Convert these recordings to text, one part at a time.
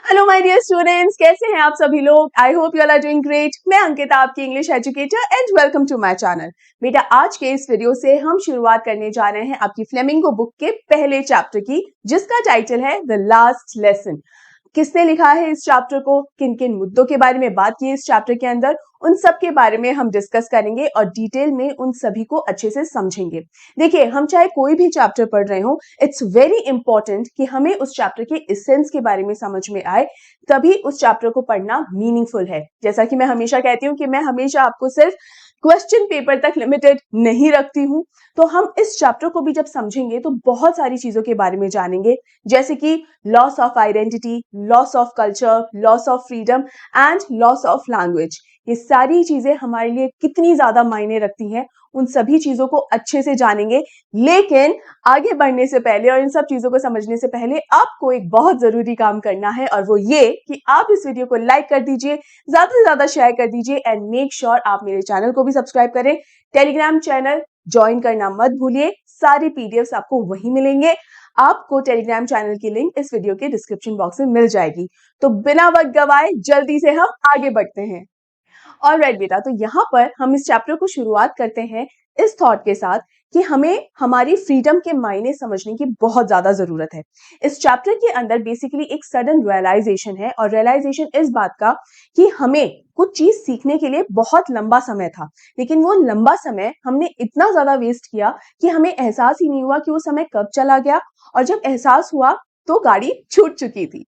Hello my dear students, कैसे हैं आप सभी लोग। I hope you all are doing great. मैं अंकिता, आपकी English educator, and welcome to my channel. बेटा, आज के इस वीडियो से हम शुरुआत करने जा रहे हैं आपकी फ्लेमिंगो बुक के पहले चैप्टर की, जिसका टाइटल है द लास्ट लेसन। किसने लिखा है इस चैप्टर को, किन किन मुद्दों के बारे में बात की इस चैप्टर के अंदर, उन सब के बारे में हम डिस्कस करेंगे और डिटेल में उन सभी को अच्छे से समझेंगे। देखिए, हम चाहे कोई भी चैप्टर पढ़ रहे हो, इट्स वेरी इंपॉर्टेंट कि हमें उस चैप्टर के एसेंस के बारे में समझ में आए, तभी उस चैप्टर को पढ़ना मीनिंगफुल है। जैसा कि मैं हमेशा कहती हूँ कि मैं हमेशा आपको सिर्फ क्वेश्चन पेपर तक लिमिटेड नहीं रखती हूँ। तो हम इस चैप्टर को भी जब समझेंगे तो बहुत सारी चीजों के बारे में जानेंगे, जैसे कि loss of identity, loss of culture, loss of freedom and loss of language. ये सारी चीजें हमारे लिए कितनी ज्यादा मायने रखती हैं, उन सभी चीजों को अच्छे से जानेंगे। लेकिन आगे बढ़ने से पहले और इन सब चीजों को समझने से पहले आपको एक बहुत जरूरी काम करना है, और वो ये कि आप इस वीडियो को लाइक कर दीजिए, ज्यादा से ज्यादा शेयर कर दीजिए, एंड मेक श्योर आप मेरे चैनल को भी सब्सक्राइब करें। टेलीग्राम चैनल ज्वाइन करना मत भूलिए, सारी पीडीएफ्स आपको वहीं मिलेंगे। आपको टेलीग्राम चैनल की लिंक इस वीडियो के डिस्क्रिप्शन बॉक्स में मिल जाएगी। तो बिना वक्त गवाए जल्दी से हम आगे बढ़ते हैं। ऑलराइट बेटा, तो यहाँ पर हम इस चैप्टर को शुरुआत करते हैं इस थॉट के साथ कि हमें हमारी फ्रीडम के मायने समझने की बहुत ज्यादा जरूरत है। इस चैप्टर के अंदर बेसिकली एक सडन रियलाइजेशन है, और रियलाइजेशन इस बात का कि हमें कुछ चीज सीखने के लिए बहुत लंबा समय था, लेकिन वो लंबा समय हमने इतना ज्यादा वेस्ट किया कि हमें एहसास ही नहीं हुआ कि वो समय कब चला गया, और जब एहसास हुआ तो गाड़ी छूट चुकी थी।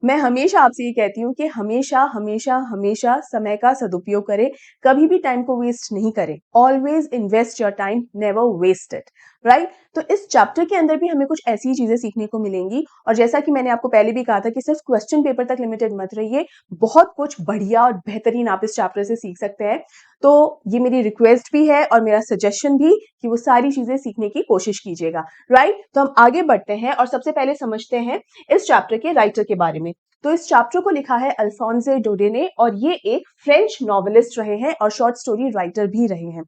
मैं हमेशा आपसे ये कहती हूँ कि हमेशा हमेशा हमेशा समय का सदुपयोग करें, कभी भी टाइम को वेस्ट नहीं करें। Always invest your time, never waste it, right. तो इस चैप्टर के अंदर भी हमें कुछ ऐसी चीजें सीखने को मिलेंगी, और जैसा कि मैंने आपको पहले भी कहा था कि सिर्फ क्वेश्चन पेपर तक लिमिटेड मत रहिए, बहुत कुछ बढ़िया और बेहतरीन आप इस चैप्टर से सीख सकते हैं। तो ये मेरी रिक्वेस्ट भी है और मेरा सजेशन भी कि वो सारी चीजें सीखने की कोशिश कीजिएगा, राइट। तो हम आगे बढ़ते हैं और सबसे पहले समझते हैं इस चैप्टर के राइटर के बारे में। तो इस चैप्टर को लिखा है अल्फोंसे डोडे ने, और ये एक फ्रेंच नॉवेलिस्ट रहे हैं और शॉर्ट स्टोरी राइटर भी रहे हैं।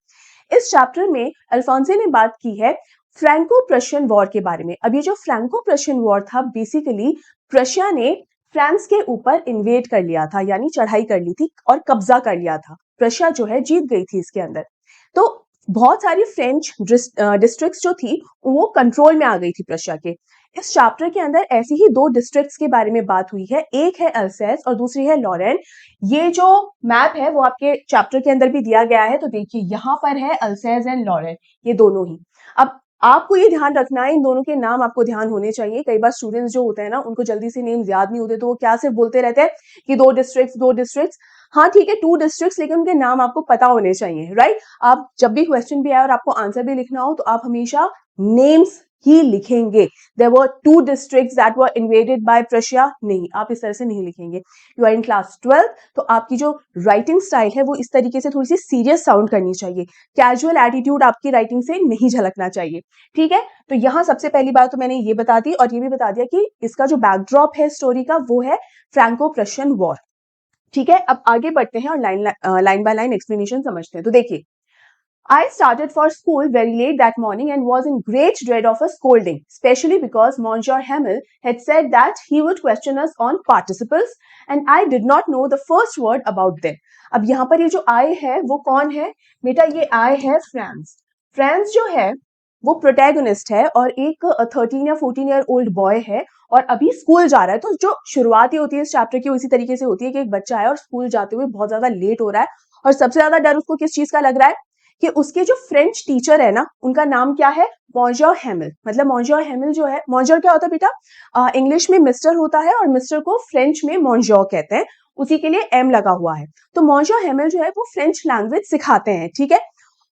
इस चैप्टर में अल्फोंसे ने बात की है फ्रैंको प्रशियन वॉर के बारे में। अब ये जो फ्रैंको प्रशियन वॉर था, बेसिकली प्रशिया ने फ्रांस के ऊपर इन्वेड कर लिया था, यानी चढ़ाई कर ली थी और कब्जा कर लिया था। प्रशिया जो है जीत गई थी इसके अंदर। तो बहुत सारी फ्रेंच डिस्ट्रिक्ट्स जो थी वो कंट्रोल में आ गई थी प्रशिया के। इस चैप्टर के अंदर ऐसी ही दो डिस्ट्रिक्ट्स के बारे में बात हुई है, एक है अल्सेस और दूसरी है लॉरेन। ये जो मैप है वो आपके चैप्टर के अंदर भी दिया गया है, तो देखिए यहाँ पर है अल्सेस एंड लॉरेन, ये दोनों ही। अब आपको ये ध्यान रखना है, इन दोनों के नाम आपको ध्यान होने चाहिए। कई बार स्टूडेंट्स जो होते हैं ना, उनको जल्दी से नेम याद नहीं होते, तो वो क्या सिर्फ बोलते रहते हैं कि दो डिस्ट्रिक्ट्स। हाँ ठीक है, 2 डिस्ट्रिक्ट्स, लेकिन उनके नाम आपको पता होने चाहिए, राइट। आप जब भी क्वेश्चन भी आए और आपको आंसर भी लिखना हो, तो आप हमेशा नेम्स ही लिखेंगे। There were 2 districts that were invaded by Prussia, नहीं, आप इस तरह से नहीं लिखेंगे। यू आर इन क्लास 12, तो आपकी जो राइटिंग स्टाइल है वो इस तरीके से थोड़ी सी सीरियस साउंड करनी चाहिए। कैजुअल एटीट्यूड आपकी राइटिंग से नहीं झलकना चाहिए, ठीक है। तो यहाँ सबसे पहली बात तो मैंने ये बता दी, और ये भी बता दिया कि इसका जो बैकड्रॉप है स्टोरी का वो है फ्रैंको प्रशियन वॉर, ठीक है। अब आगे बढ़ते हैं और लाइन बाय लाइन एक्सप्लेनेशन समझते हैं। तो देखिए, I started for school very late that morning and was in great dread of a scolding, especially because Monsieur Hamel had said that he would question us on participles and I did not know the first word about them. अब यहाँ पर ये जो I है वो कौन है बेटा? ये I है फ्रांस। फ्रांस जो है वो प्रोटैगनिस्ट है और एक 13 या 14 ईयर ओल्ड बॉय है, और अभी स्कूल जा रहा है। तो जो शुरुआत ही होती है इस चैप्टर की उसी तरीके से होती है कि एक बच्चा है और स्कूल जाते हुए बहुत ज्यादा लेट हो रहा है, और सबसे ज्यादा डर उसको किस चीज का लग रहा है कि उसके जो फ्रेंच टीचर है ना, उनका नाम क्या है? मॉन्जर हेमिल। मतलब मॉन्जर हेमिल जो है, मॉन्जर क्या होता है बेटा? इंग्लिश में मिस्टर होता है, और मिस्टर को फ्रेंच में मॉन्जर कहते हैं, उसी के लिए एम लगा हुआ है। तो मॉन्जर हेमिल जो है वो फ्रेंच लैंग्वेज सिखाते हैं, ठीक है।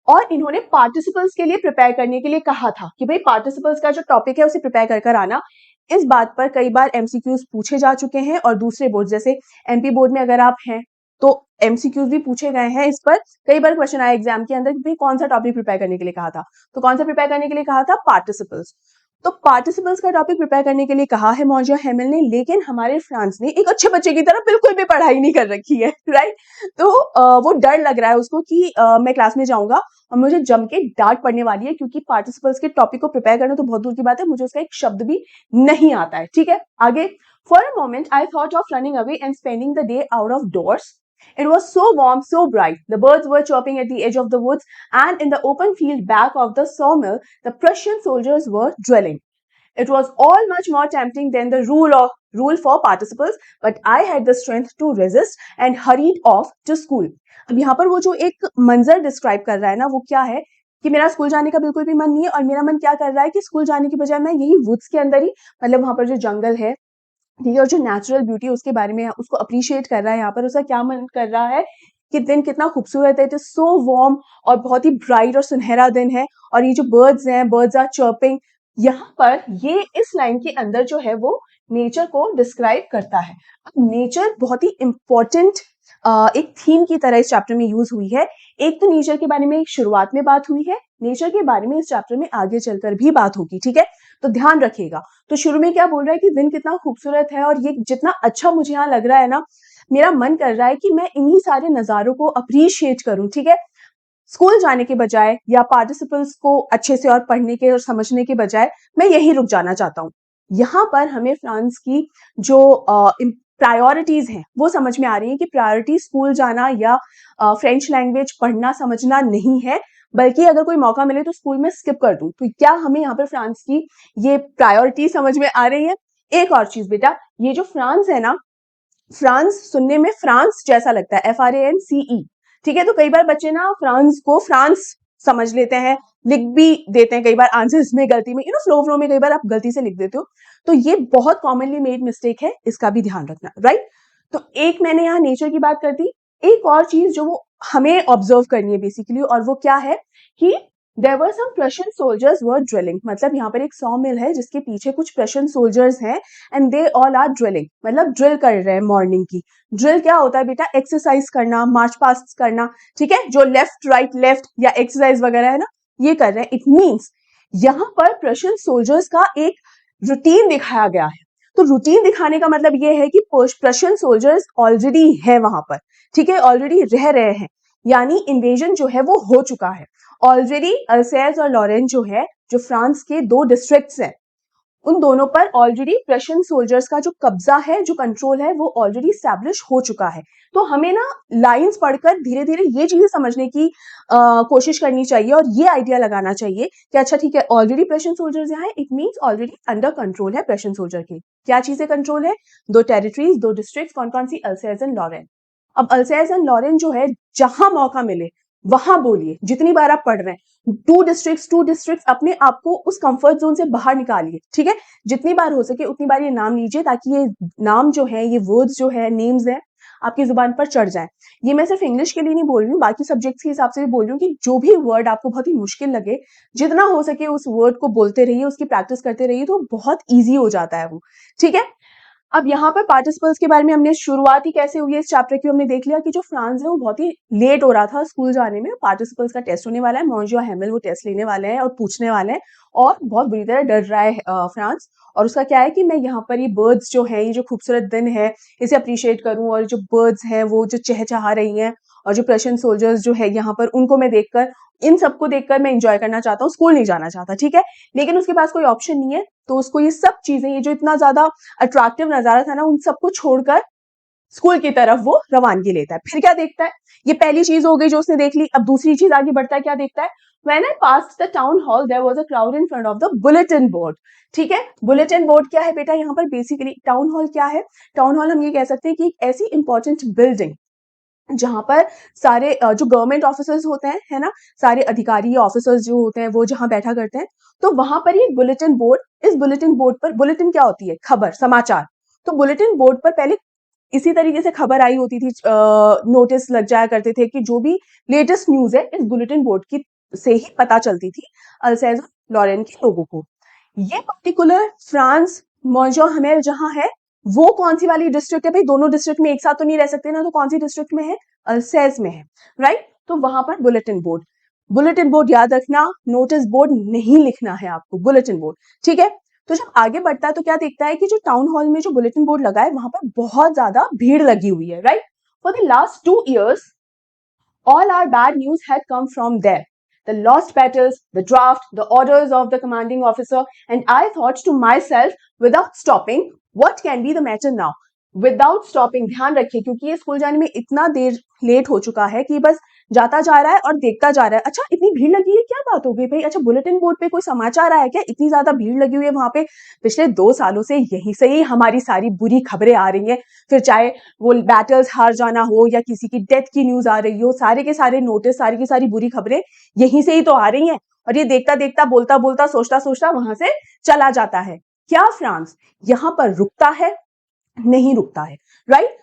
और इन्होंने पार्टिसिपल्स के लिए प्रिपेयर करने के लिए कहा था कि भाई पार्टिसिपल्स का जो टॉपिक है उसे प्रिपेयर कर आना। इस बात पर कई बार एमसीक्यूज पूछे जा चुके हैं, और दूसरे बोर्ड जैसे एमपी बोर्ड में अगर आप हैं तो एमसीक्यूज भी पूछे गए हैं इस पर। कई बार क्वेश्चन आया एग्जाम के अंदर कि भाई कौन सा टॉपिक प्रिपेयर करने के लिए कहा था, तो कौन सा प्रिपेयर करने के लिए कहा था? पार्टिसिपल्स। तो पार्टिसिपल्स का टॉपिक प्रिपेयर करने के लिए कहा है मॉन्जर हेमिल ने, लेकिन हमारे फ्रांस ने एक अच्छे बच्चे की तरह बिल्कुल भी पढ़ाई नहीं कर रखी है, राइट। तो वो डर लग रहा है उसको कि मैं क्लास में जाऊंगा और मुझे जम के डांट पड़ने वाली है, क्योंकि पार्टिसिपल्स के टॉपिक को प्रिपेयर करना तो बहुत दूर की बात है, मुझे उसका एक शब्द भी नहीं आता है, ठीक है। आगे For a moment, I thought of running away and spending the day out of doors. It was so warm, so bright. The birds were chirping at the edge of the woods, and in the open field back of the sawmill, the Prussian soldiers were drilling. It was all much more tempting than the rule for participles, but I had the strength to resist and hurried off to school. अब यहाँ पर वो जो एक मंजर describe कर रहा है ना, वो क्या है कि मेरा स्कूल जाने का बिल्कुल भी मन नहीं है, और मेरा मन क्या कर रहा है कि स्कूल जाने की बजाय मैं यही वुड्स के अंदर ही, मतलब वहां पर जो जंगल है, ठीक है, और जो नेचुरल ब्यूटी उसके बारे में उसको अप्रिशिएट कर रहा है। यहाँ पर उसका क्या मन कर रहा है कि दिन कितना खूबसूरत है, इट इज सो वार्म और बहुत ही ब्राइट और सुनहरा दिन है, और ये जो बर्ड्स हैं, बर्ड्स आर चर्पिंग। यहाँ पर ये इस लाइन के अंदर जो है वो नेचर को डिस्क्राइब करता है। अब नेचर बहुत ही इंपॉर्टेंट एक थीम की तरह इस चैप्टर में यूज हुई है। एक तो नेचर के बारे में शुरुआत में बात हुई है, नेचर के बारे में इस चैप्टर में आगे चलकर भी बात होगी, ठीक है, तो ध्यान रखिएगा। तो शुरू में क्या बोल रहा है कि दिन कितना खूबसूरत है, और ये जितना अच्छा मुझे यहाँ लग रहा है ना, मेरा मन कर रहा है कि मैं इन्हीं सारे नजारों को अप्रिशिएट करूं, ठीक है, स्कूल जाने के बजाय या पार्टिसिपल्स को अच्छे से और पढ़ने के और समझने के बजाय मैं यही रुक जाना चाहता हूँ। यहाँ पर हमें फ्रांस की जो प्रायोरिटीज हैं वो समझ में आ रही है कि प्रायोरिटी स्कूल जाना या फ्रेंच लैंग्वेज पढ़ना समझना नहीं है, बल्कि अगर कोई मौका मिले तो स्कूल में स्किप कर दूं। तो क्या हमें यहाँ पर फ्रांस की ये प्रायोरिटी समझ में आ रही है? एक और चीज बेटा, ये जो फ्रांस है ना, फ्रांस सुनने में फ्रांस जैसा लगता है, FRANCE, ठीक है, तो कई बार बच्चे ना फ्रांस को फ्रांस समझ लेते हैं, लिख भी देते हैं कई बार आंसर्स में गलती में, फ्लो में कई बार आप गलती से लिख देते हो, तो ये बहुत कॉमनली मेड मिस्टेक है, इसका भी ध्यान रखना, राइट। तो एक मैंने यहाँ नेचर की बात कर दी, एक और चीज जो वो हमें ऑब्जर्व करनी है बेसिकली, और वो क्या है कि there were some Prussian soldiers were drilling, मतलब यहाँ पर एक सॉ मिल है जिसके पीछे कुछ Prussian soldiers हैं, and they all are drilling, मतलब ड्रिल कर रहे हैं मॉर्निंग की। ड्रिल क्या होता है बेटा? एक्सरसाइज करना, मार्च पास्ट करना, ठीक है, जो लेफ्ट राइट लेफ्ट या एक्सरसाइज वगैरह है ना, ये कर रहे हैं। इट मीन्स यहाँ पर Prussian soldiers का एक रूटीन दिखाया गया है। तो रूटीन दिखाने का मतलब ये है कि Prussian soldiers ऑलरेडी है वहां पर, ठीक है, ऑलरेडी रह रहे हैं, यानी इन्वेजन जो है वो हो चुका है ऑलरेडी। अल्सेज और लॉरेन जो है, जो फ्रांस के दो डिस्ट्रिक्ट्स हैं, उन दोनों पर ऑलरेडी प्रशियन सोल्जर्स का जो कब्जा है, जो कंट्रोल है, वो ऑलरेडी स्टैब्लिश हो चुका है। तो हमें ना लाइंस पढ़कर धीरे धीरे ये चीजें समझने की कोशिश करनी चाहिए, और ये आइडिया लगाना चाहिए कि अच्छा ठीक है, ऑलरेडी प्रशियन सोल्जर्स यहाँ है, it means already under control है प्रशियन सोल्जर के। क्या चीजें कंट्रोल है? दो टेरिटरीज, दो डिस्ट्रिक्ट, कौन कौन सी? अल्सेज एंड लॉरेन। अब अल्सेज एंड लॉरेन जो है, जहां मौका मिले वहां बोलिए, जितनी बार आप पढ़ रहे हैं, टू डिस्ट्रिक्ट्स, अपने आप को उस कंफर्ट जोन से बाहर निकालिए, ठीक है, जितनी बार हो सके उतनी बार ये नाम लीजिए, ताकि ये नाम जो है, ये वर्ड्स जो है, नेम्स है, आपकी जुबान पर चढ़ जाए। ये मैं सिर्फ इंग्लिश के लिए नहीं बोल रही हूँ, बाकी सब्जेक्ट्स के हिसाब से भी बोल रही हूँ कि जो भी वर्ड आपको बहुत ही मुश्किल लगे, जितना हो सके उस वर्ड को बोलते रहिए, उसकी प्रैक्टिस करते रहिए, तो बहुत ईजी हो जाता है वो, ठीक है। अब यहाँ पर पार्टिसिपल्स के बारे में हमने शुरुआत ही कैसे हुई है इस चैप्टर की, हमने देख लिया कि जो फ्रांस है वो बहुत ही लेट हो रहा था स्कूल जाने में। पार्टिसिपल्स का टेस्ट होने वाला है, मॉन्जियो हेमिल वो टेस्ट लेने वाले हैं और पूछने वाले हैं, और बहुत बुरी तरह डर रहा है फ्रांस। और उसका क्या है कि मैं यहाँ पर ये बर्ड्स जो है, ये जो खूबसूरत दिन है, इसे अप्रिशिएट करूं, और जो बर्ड्स हैं वो जो चहचहा रही हैं, और जो प्रशियन सोल्जर्स जो है यहाँ पर, उनको मैं देखकर, इन सबको देखकर मैं एंजॉय करना चाहता हूँ, स्कूल नहीं जाना चाहता, ठीक है। लेकिन उसके पास कोई ऑप्शन नहीं है, तो उसको ये सब चीजें, ये जो इतना ज्यादा अट्रैक्टिव नजारा था ना, उन सबको छोड़कर स्कूल की तरफ वो रवानगी लेता है। फिर क्या देखता है? ये पहली चीज हो गई जो उसने देख ली। अब दूसरी चीज आगे बढ़ता है, क्या देखता है? When I passed the town hall, there was a crowd in front of the bulletin board. ठीक है, बुलेटिन बोर्ड क्या है बेटा? यहाँ पर बेसिकली टाउन हॉल क्या है? टाउन हॉल हम ये कह सकते हैं कि एक ऐसी इंपॉर्टेंट बिल्डिंग जहां पर सारे जो गवर्नमेंट ऑफिसर्स होते हैं, है ना, सारे अधिकारी ऑफिसर्स जो होते हैं वो जहां बैठा करते हैं, तो वहां पर ये बुलेटिन बोर्ड, इस बुलेटिन बोर्ड पर, बुलेटिन क्या होती है? खबर, समाचार। तो बुलेटिन बोर्ड पर पहले इसी तरीके से खबर आई होती थी, नोटिस लग जाया करते थे कि जो भी लेटेस्ट न्यूज है इस बुलेटिन बोर्ड की से ही पता चलती थी अल्सेज लॉरेन के लोगों को। ये पर्टिकुलर फ्रांस मॉन्जो हेमिल जहां है, वो कौन सी वाली डिस्ट्रिक्ट है भाई? दोनों डिस्ट्रिक्ट में एक साथ तो नहीं रह सकते ना, तो कौन सी डिस्ट्रिक्ट में है? अल्सेज में है, राइट। तो वहां पर बुलेटिन बोर्ड, बुलेटिन बोर्ड याद रखना, नोटिस बोर्ड नहीं लिखना है आपको, बुलेटिन बोर्ड, ठीक है। तो जब आगे बढ़ता है तो क्या देखता है कि जो टाउन हॉल में जो बुलेटिन बोर्ड लगा है, वहां पर बहुत ज्यादा भीड़ लगी हुई है, right. For the last 2 years all our bad news had come from there. The lost battles, the draft, the orders of the commanding officer, and I thought to myself without stopping, what can be the matter now, without stopping. ध्यान रखिए क्योंकि ये school जाने में इतना देर late हो चुका है कि बस जाता जा रहा है और देखता जा रहा है। अच्छा इतनी भीड़ लगी है, क्या बात हो गई भाई? अच्छा बुलेटिन बोर्ड पे कोई समाचार आया क्या? इतनी ज्यादा भीड़ लगी हुई है वहां पे। पिछले 2 सालों से यही से ही हमारी सारी बुरी खबरें आ रही हैं, फिर चाहे वो बैटल्स हार जाना हो या किसी की डेथ की न्यूज आ रही हो, सारे के सारे नोटिस, सारी की सारी बुरी खबरें यहीं से ही तो आ रही हैं। और ये देखता देखता, बोलता बोलता, सोचता सोचता वहां से चला जाता है। क्या फ्रांस यहाँ पर रुकता है? नहीं रुकता है, राइट?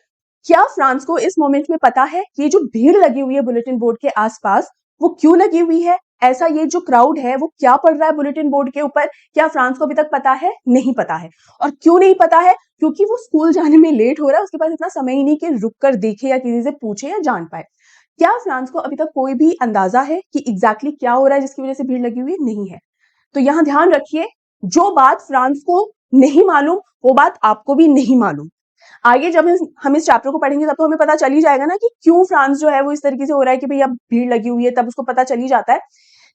क्या फ्रांस को इस मोमेंट में पता है कि ये जो भीड़ लगी हुई है बुलेटिन बोर्ड के आसपास वो क्यों लगी हुई है? ऐसा ये जो क्राउड है वो क्या पढ़ रहा है बुलेटिन बोर्ड के ऊपर? क्या फ्रांस को अभी तक पता है? नहीं पता है। और क्यों नहीं पता है? क्योंकि वो स्कूल जाने में लेट हो रहा है, उसके पास इतना समय ही नहीं कि रुक कर देखे या किसी से पूछे या जान पाए। क्या फ्रांस को अभी तक कोई भी अंदाजा है कि एग्जैक्टली क्या हो रहा है जिसकी वजह से भीड़ लगी हुई है? नहीं है। तो यहां ध्यान रखिए, जो बात फ्रांस को नहीं मालूम वो बात आपको भी नहीं मालूम। आगे जब हम इस चैप्टर को पढ़ेंगे तब तो हमें पता चल ही जाएगा ना कि क्यों फ्रांस जो है वो इस तरीके से हो रहा है कि भैया भीड़ लगी हुई है, तब उसको पता चल ही जाता है।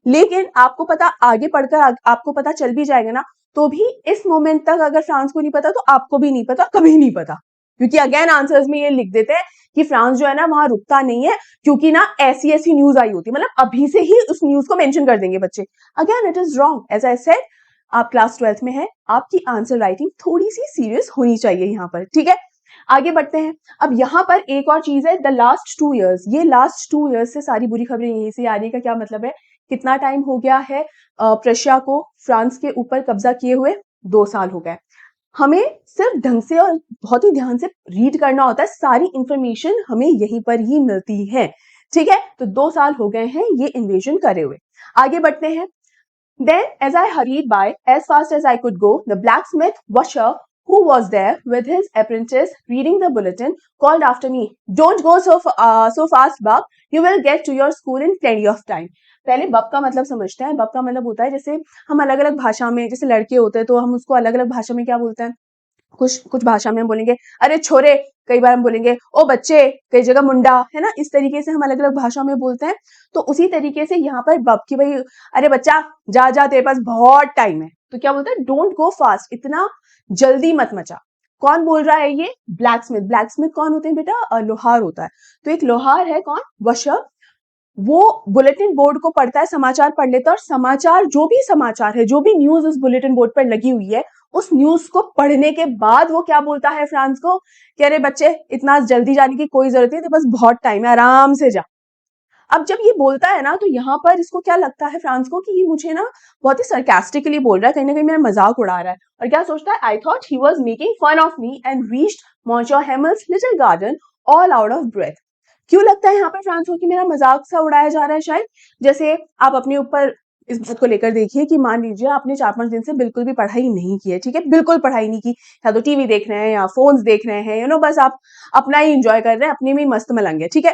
लेकिन आपको पता आगे पढ़कर आपको पता चल भी जाएगा ना, तो भी इस मोमेंट तक अगर फ्रांस को नहीं पता तो आपको भी नहीं पता, कभी नहीं पता। क्योंकि अगेन आंसर्स में ये लिख देते हैं कि फ्रांस जो है ना वहां रुकता नहीं है, क्योंकि ना ऐसी ऐसी न्यूज आई होती, मतलब अभी से ही उस न्यूज को मेंशन कर देंगे बच्चे। Again it is wrong. As I said, आप क्लास 12th में है, आपकी आंसर राइटिंग थोड़ी सी सीरियस होनी चाहिए यहाँ पर, ठीक है? आगे बढ़ते हैं। अब यहाँ पर एक और चीज है, द लास्ट 2 years। ये लास्ट 2 years से सारी बुरी खबरें यहीं से आ रही है। का क्या मतलब है? कितना टाइम हो गया है प्रशिया को फ्रांस के ऊपर कब्जा किए हुए? 2 साल हो गए। हमें सिर्फ ढंग से और बहुत ही ध्यान से रीड करना होता है, सारी इंफॉर्मेशन हमें यहीं पर ही मिलती है, ठीक है? तो 2 साल हो गए हैं ये इन्वेजन करे हुए। आगे बढ़ते हैं। Then, as I hurried by as fast as I could go, the blacksmith washer who was there with his apprentice reading the bulletin called after me, "Don't go so fast, Bub. You will get to your school in plenty of time." पहले बब का मतलब समझते हैं। बब का मतलब होता है, जैसे हम अलग अलग भाषा में, जैसे लड़के होते हैं तो हम उसको अलग अलग भाषा में क्या बोलते हैं? कुछ कुछ भाषा में हम बोलेंगे अरे छोरे, कई बार हम बोलेंगे ओ बच्चे, कई जगह मुंडा, है ना? इस तरीके से हम अलग अलग भाषा में बोलते हैं। तो उसी तरीके से यहाँ पर बब की, भाई अरे बच्चा जा जा, तेरे पास बहुत टाइम है। तो क्या बोलता है? डोंट गो फास्ट, इतना जल्दी मत मचा। कौन बोल रहा है ये? ब्लैकस्मिथ। ब्लैकस्मिथ कौन होते हैं बेटा? लोहार होता है। तो एक लोहार है, कौन? वशर। वो बुलेटिन बोर्ड को पढ़ता है, समाचार पढ़ लेता है, और समाचार, जो भी समाचार है, जो भी न्यूज उस बुलेटिन बोर्ड पर लगी हुई है, उस न्यूज को पढ़ने के बाद वो क्या बोलता है फ्रांस को? कि अरे बच्चे, इतना जल्दी जाने की कोई जरूरत नहीं, तो बस बहुत टाइम है, आराम से जा। अब जब ये बोलता है ना, तो यहाँ पर इसको क्या लगता है फ्रांस को कि ये मुझे ना बहुत ही सरकास्टिकली बोल रहा है, कहीं ना कहीं मेरा मजाक उड़ा रहा है। और क्या सोचता है? I thought he was making fun of me and reached Monsieur Hamel's little garden all out of breath. क्यों लगता है यहाँ पर फ्रांस को कि मेरा मजाक सा उड़ाया जा रहा है? शायद जैसे आप अपने ऊपर इस बात को लेकर देखिए कि मान लीजिए आपने 4-5 दिन से बिल्कुल भी पढ़ाई नहीं की है, ठीक है? बिल्कुल पढ़ाई नहीं की, या तो टीवी देख रहे हैं या फोन्स देख रहे हैं, बस आप अपना ही एंजॉय कर रहे हैं, अपने में ही मस्त मलंग है, ठीक है?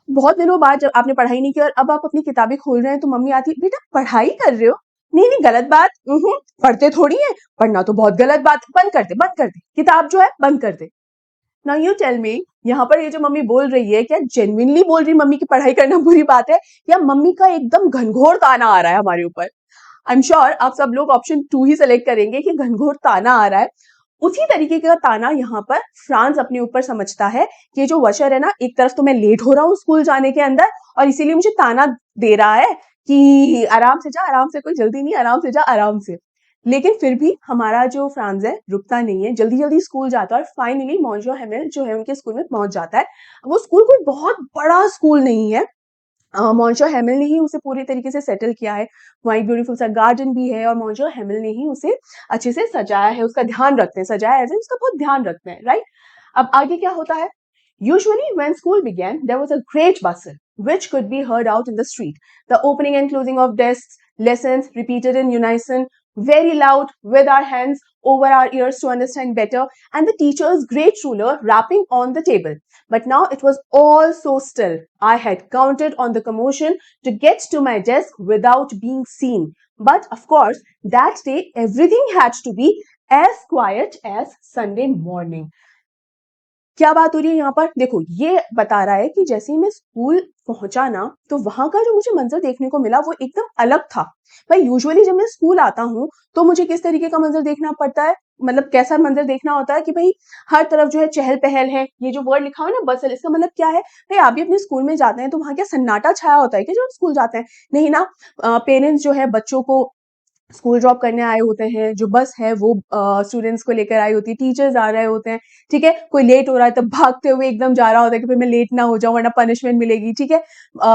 बहुत दिनों बाद जब आपने पढ़ाई नहीं की और अब आप अपनी किताबें खोल रहे हैं, तो मम्मी आती है, बेटा पढ़ाई कर रहे हो? नहीं नहीं, गलत बात। पढ़ते थोड़ी है, पढ़ना तो बहुत गलत बात, बंद कर दे, बंद कर दे, किताब जो है बंद कर दे। नाउ यू टेल मी, यहाँ पर ये जो मम्मी बोल रही है, क्या जेन्युइनली बोल रही मम्मी की पढ़ाई करना बुरी बात है, या मम्मी का एकदम घनघोर ताना आ रहा है हमारे ऊपर? आई एम श्योर आप सब लोग ऑप्शन 2 ही सिलेक्ट करेंगे कि घनघोर ताना आ रहा है। उसी तरीके का ताना यहाँ पर फ्रांस अपने ऊपर समझता है कि ये जो वशर है ना, एक तरफ तो मैं लेट हो रहा हूँ स्कूल जाने के अंदर, और इसीलिए मुझे ताना दे रहा है कि आराम से जा, आराम से, कोई जल्दी नहीं, आराम से जा, आराम से। लेकिन फिर भी हमारा जो फ्रांस है रुकता नहीं है, जल्दी जल्दी स्कूल जाता है, और फाइनली मॉन्सियर हेमेल जो है उनके स्कूल में पहुंच जाता है। वो स्कूल कोई बहुत बड़ा स्कूल नहीं है, मॉन्सियर हेमेल ने ही उसे पूरी तरीके से सेटल किया है। वहाँ एक ब्यूटीफुल सा गार्डन भी है, और मॉन्सियर हेमेल ने ही उसे अच्छे से सजाया है, उसका ध्यान रखते हैं, सजाया है, उसका बहुत ध्यान रखते हैं, राइट? अब आगे क्या होता है? Usually, when school began, there was a great bustle, which could be heard out in the street. The opening and closing of desks, lessons repeated in unison, very loud, with our hands over our ears to understand better, and the teacher's great ruler rapping on the table. But now it was all so still. I had counted on the commotion to get to my desk without being seen. But of course, that day everything had to be as quiet as Sunday morning. क्या बात हो रही है यहाँ पर? देखो, ये बता रहा है कि जैसे ही मैं स्कूल पहुंचा ना, तो वहां का जो मुझे मंजर देखने को मिला वो एकदम अलग था। भाई यूजुअली जब मैं स्कूल आता हूँ तो मुझे किस तरीके का मंजर देखना पड़ता है? मतलब कैसा मंजर देखना होता है कि भाई हर तरफ जो है चहल पहल है। ये जो वर्ड लिखा हुआ है ना बसल, इसका मतलब क्या है भाई, आप भी अपने स्कूल में जाते हैं तो वहां क्या सन्नाटा छाया होता है कि जब स्कूल जाते हैं? नहीं ना। पेरेंट्स जो है बच्चों को स्कूल ड्रॉप करने आए होते हैं, जो बस है वो स्टूडेंट्स को लेकर आई होती है, टीचर्स आ रहे होते हैं, ठीक है। कोई लेट हो रहा है तब भागते हुए एकदम जा रहा होता है कि भाई मैं लेट ना हो जाऊं वरना पनिशमेंट मिलेगी, ठीक है।